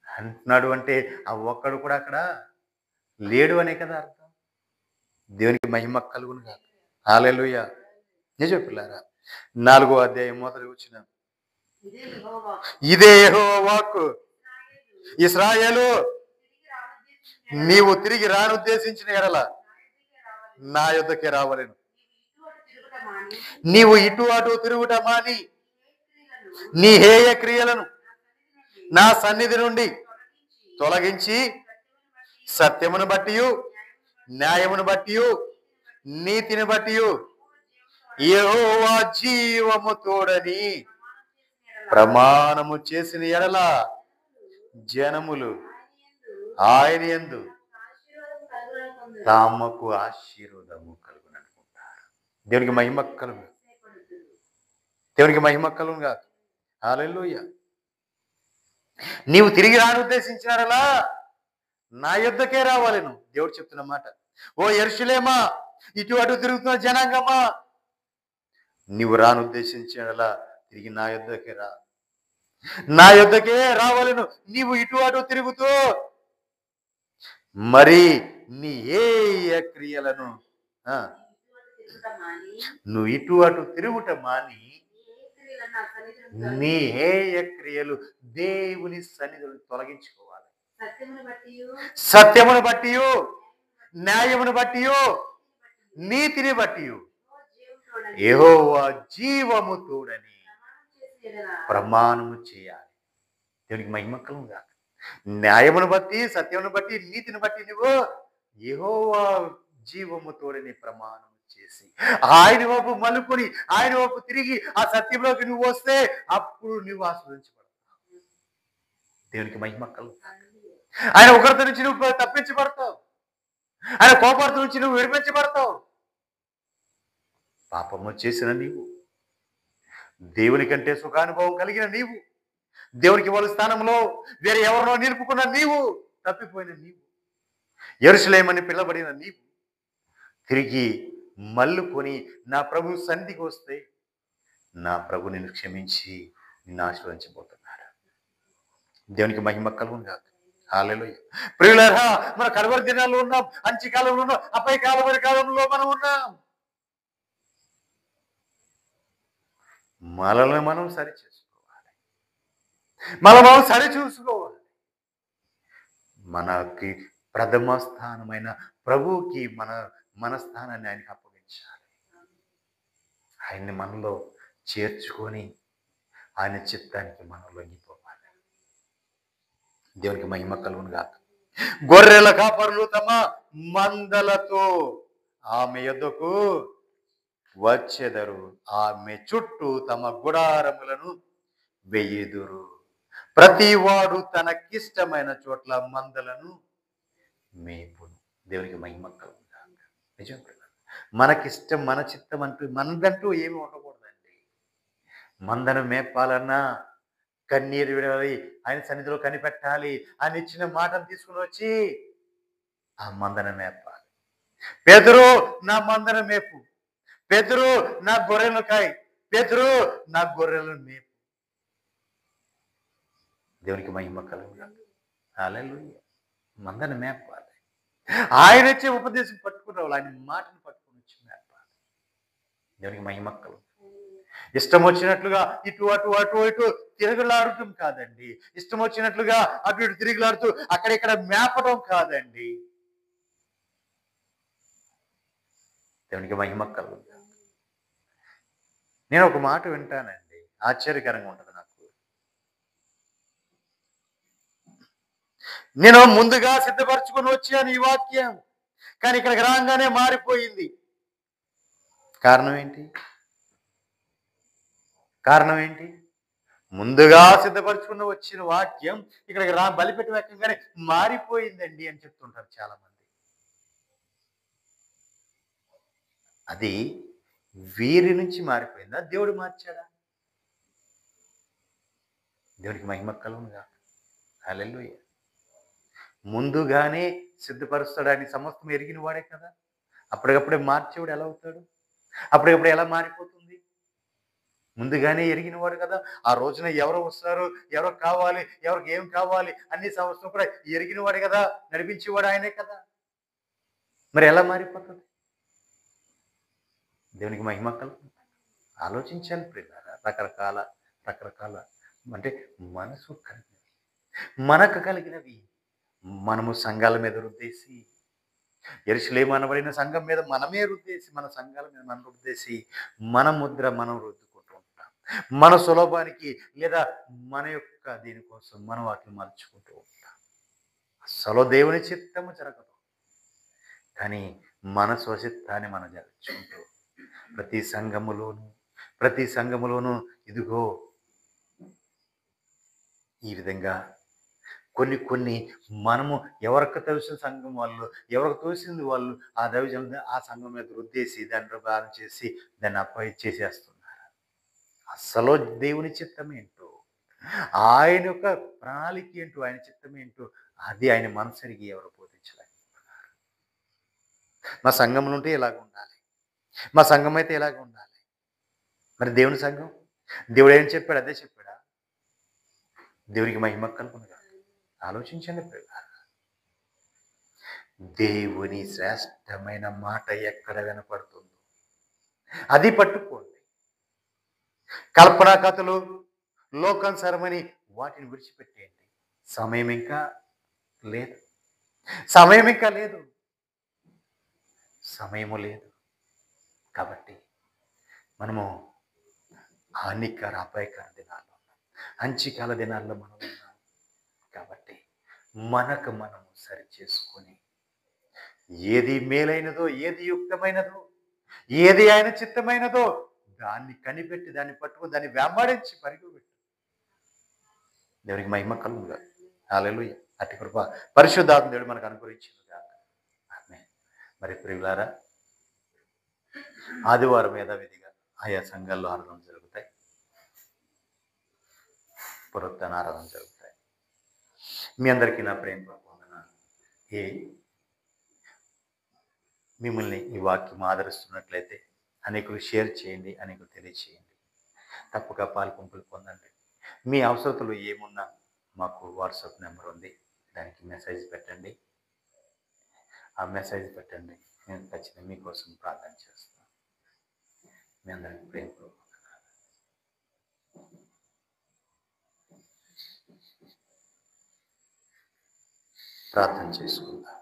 అంటున్నాడు అంటే ఆ ఒక్కడు కూడా అక్కడ లేడు అనే కదా అర్థం. దేవునికి మహిమ కలుగును గాక. హల్లెలూయా. నిజం పిల్లారా, 4వ అధ్యాయం మొదటి వచనం. ఇదే యెహోవా వాక్కు, ఇశ్రాయేలు, నీవు తిరిగి రానుద్దేశించిన ఎడల నా యొద్దకే రావలెను. నీవు ఇటు అటు తిరుగుట మాని నీ హేయ క్రియలను నా సన్నిధి నుండి తొలగించి సత్యమును బట్టి, న్యాయమును బట్టి, నీతిని బట్టి యెహోవా జీవము తోడని ప్రమాణము చేసిన ఎడల జనములు ఆయన యందు తమకు ఆశీర్వాదము కలుగును అనుకుంటారు. దేవునికి మహిమ కలుగు. దేవునికి మహిమ కలుగును గాక. హల్లెలూయా. నీవు తిరిగి రానుద్దేశించినారలా నా యొద్దకే రావాలను దేవుడు చెప్తున్న మాట. ఓ యెరూషలేమా, ఇటు అటు తిరుగుతున్న జనాంగమా, నీవు రానుద్దేశించేలా తిరిగి నా యొద్దకే రా, నా యొద్దకే రావాలను. నీవు ఇటు అటు తిరుగుతూ మరి నీ ఏ క్రియలను ఆ, నువ్వు ఇటు అటు తిరుగుట మాని నీ హేయ క్రియలు దేవుని సన్నిధిని తొలగించుకోవాలి. సత్యమును బట్టి, న్యాయమును బట్టి, నీతిని బట్టి యెహోవా జీవము తోడని ప్రమాణము చేయాలి. దేవునికి మహిమ కలుగుగా. న్యాయమును బట్టి, సత్యమును బట్టి, నీతిని బట్టి నువ్వు యెహోవా జీవము తోడని ప్రమాణం చేసి ఆయన వైపు మలుకొని ఆయన వైపు తిరిగి ఆ సత్యంలోకి నువ్వు వస్తే అప్పుడు నువ్వు ఆస్వాదించబడతావు. దేవునికి మహిమ కలుగుగా. ఆయన ఉగ్రత నుంచి నువ్వు తప్పించబడతావు. ఆయన కోపర్త నుంచి నువ్వు విడిపించబడతావు. పాపము చేసిన నీవు, దేవుని కంటే సుఖానుభవం కలిగిన నీవు, దేవునికి వాళ్ళ స్థానంలో వేరే ఎవరినో నిలుపుకున్న నీవు, తప్పిపోయిన నీవు, యెరూషలేమని పిలబడిన నీవు తిరిగి మల్లుకొని నా ప్రభు సన్నిధికి వస్తే నా ప్రభు నిన్ను క్షమించి నిన్ను ఆశీర్వదించబోతున్నాడు. దేవునికి మహిమ కలుగునుగాక. హల్లెలూయా. ప్రియులారా, మన కడవరి దినాల్లో ఉన్నాం, అంచి కాలంలో ఉన్నాం, అపై కాలంలో మనం ఉన్నాం. మనల్ని మనం సరి చేసుకోవాలి, మనం సరి చూసుకోవాలి. మనకి ప్రథమ స్థానమైన ప్రభువుకి మన స్థానాన్ని ఆయనకి అప్పగించాలి. ఆయన్ని మనలో చేర్చుకొని ఆయన చిత్తానికి మనం లొంగిపోవాలి. దేవునికి మహిమ కలుగునుగాక. గొర్రెల కాపరులు తమ మందలతో ఆమె యొద్దకు వచ్చెదరు, ఆమె చుట్టూ తమ గుడారములను వెయ్యుదురు. ప్రతివాడు తనకిష్టమైన చోట్ల మందలను మేపును. దేవునికి మహిమ కలుగునుగాక. నిజం, మనకిష్టం మన చిత్తం అంటూ మనదంటూ ఏమి ఉండకూడదండి. మందను మేపాలన్నా కన్నీరు విడాలి, ఆయన సన్నిధిలో కనిపెట్టాలి. ఆయన ఇచ్చిన మాటను తీసుకుని వచ్చి ఆ మందను మేపాలి. పేతురు నా మందను మేపు, పేతురు నా గొర్రెలను కాయి, పేతురు నా గొర్రెలను మేపు. దేవునికి మహిమ కలుగునుగాక. హల్లెలూయా. మందను మేపాలి. ఆయన వచ్చే ఉపదేశం పట్టుకునేవాళ్ళు, ఆయన మాటను పట్టుకుని వచ్చి మేపాలి. దేవునికి మహిమ కలుగు. ఇష్టం వచ్చినట్లుగా ఇటు అటు అటు ఇటు తిరుగులాడటం కాదండి. ఇష్టం వచ్చినట్లుగా అటు ఇటు తిరుగులాడుతూ అక్కడిక్కడ మేపడం కాదండి. దేవునికి మహిమ కలుగు. నేను ఒక మాట వింటానండి, ఆశ్చర్యకరంగా ఉంటుంది నాకు. నేను ముందుగా సిద్ధపరచుకొని వచ్చాను ఈ వాక్యం, కానీ ఇక్కడికి రాగానే మారిపోయింది. కారణం ఏంటి? కారణం ఏంటి? ముందుగా సిద్ధపరచుకుని వచ్చిన వాక్యం ఇక్కడికి బలిపెట్టి వెక్కగానే మారిపోయిందండి అని చెప్తుంటారు చాలా మంది. అది వీరి నుంచి మారిపోయిందా, దేవుడు మార్చాడా? దేవునికి మహిమ కలుగునుగాక. హల్లెలూయా. ముందుగానే సిద్ధపరుస్తాడని సమస్తం ఎరిగిన వాడే కదా. అప్పటికప్పుడే మార్చేవాడు ఎలా అవుతాడు? అప్పటికప్పుడు ఎలా మారిపోతుంది? ముందుగానే ఎరిగినవాడు కదా. ఆ రోజున ఎవరు వస్తారు, ఎవరు కావాలి, ఎవరికి ఏం కావాలి అన్ని సంవత్సరం కూడా ఎరిగినవాడు కదా, నడిపించేవాడు ఆయనే కదా. మరి ఎలా మారిపోతుంది? దేవునికి మహిమ కలుగు. ఆలోచించాలి ప్రియులారా. రకరకాల అంటే మనసు కలిగినవి, మనకు కలిగినవి మనము సంఘాల మీద రుద్దేసి, యెరూషలేము అనబడిన సంఘం మీద మనమే రుద్దేసి, మన సంఘాల మీద మనం రుద్దేసి, మన ముద్ర మనం రుద్దుకుంటూ ఉంటాం. మన సులభానికి లేదా మన యొక్క దీనికోసం మనం వాటిని మలుచుకుంటూ ఉంటాం. అసలు దేవుని చిత్తము జరగదు, కానీ మన స్వచిత్తాన్ని మనం జరుపుకుంటూ ప్రతి సంఘములోనూ ఇదిగో ఈ విధంగా కొన్ని మనము ఎవరికి తెలిసిన సంఘం వాళ్ళు, ఎవరికి తోసింది వాళ్ళు ఆ దైవజనం ఆ సంఘం మీద రుద్దేసి దాన్ని ప్రకారం చేసి దాన్ని చేసేస్తున్నారు. అసలు దేవుని చిత్తం ఏంటో, ఆయన యొక్క ప్రణాళిక ఏంటో, ఆయన చిత్తం ఏంటో అది ఆయన మనసరిగి ఎవరు బోధించలేకపోతున్నారు. మా సంఘంలో ఉంటే ఇలాగ ఉండాలి, మా సంఘం అయితే ఇలాగ ఉండాలి, మరి దేవుని సంఘం, దేవుడు ఏం చెప్పాడు అదే చెప్పాడా? దేవునికి మహిమ కలుగునుగా. ఆలోచించండి ప్రియులారా. దేవుని శ్రేష్టమైన మాట ఎక్కడ వినపడుతుందో అది పట్టుకోండి. కల్పనా కథలు, లోకానుసారమని వాటిని విడిచిపెట్టేయండి. సమయం ఇంకా లేదు. సమయం ఇంకా లేదు. సమయము లేదు. కాబట్టి మనము హానికర అపాయకర దినాల్లో ఉన్నాం. అంచికాల దినాల్లో మనం ఉన్నాం. కాబట్టి మనకు మనము సరి చేసుకొని ఏది మేలైనదో, ఏది యుక్తమైనదో, ఏది ఆయన చిత్తమైనదో దాన్ని కనిపెట్టి, దాన్ని పట్టుకుని, దాన్ని వెంబడించి పరిగెట్టు. దేవునికి మహిమ కలుగునుగా. హల్లెలూయా. అట్టి కృప పరిశుద్ధాత్మ దేవుడు మనకు అనుగ్రహించునుగా. ఆమేన్. మరి ప్రియులారా, ఆదివారం యథావిధిగా ఆయా సంఘాల్లో ఆరాధన జరుగుతాయి. పునరుత్థాన ఆరాధన జరుగుతాయి. మీ అందరికీ నా ప్రేమపూర్వక వందనాలు. మిమ్మల్ని ఈ వాక్యం ఆదరిస్తున్నట్లయితే అనేకులు షేర్ చేయండి, అనేకులు తెలియచేయండి. తప్పక పాలుపంపులు పొందండి. మీ అవసరతలు ఏమున్నా మాకు వాట్సాప్ నెంబర్ ఉంది, దానికి మెసేజ్ పెట్టండి. ఆ మెసేజ్ పెట్టండి, నేను ఖచ్చితంగా మీకోసం ప్రార్థన చేస్తాను. మీ అందరికీ ప్రేమపూర్వక ప్రార్థన చేసుకుందాం.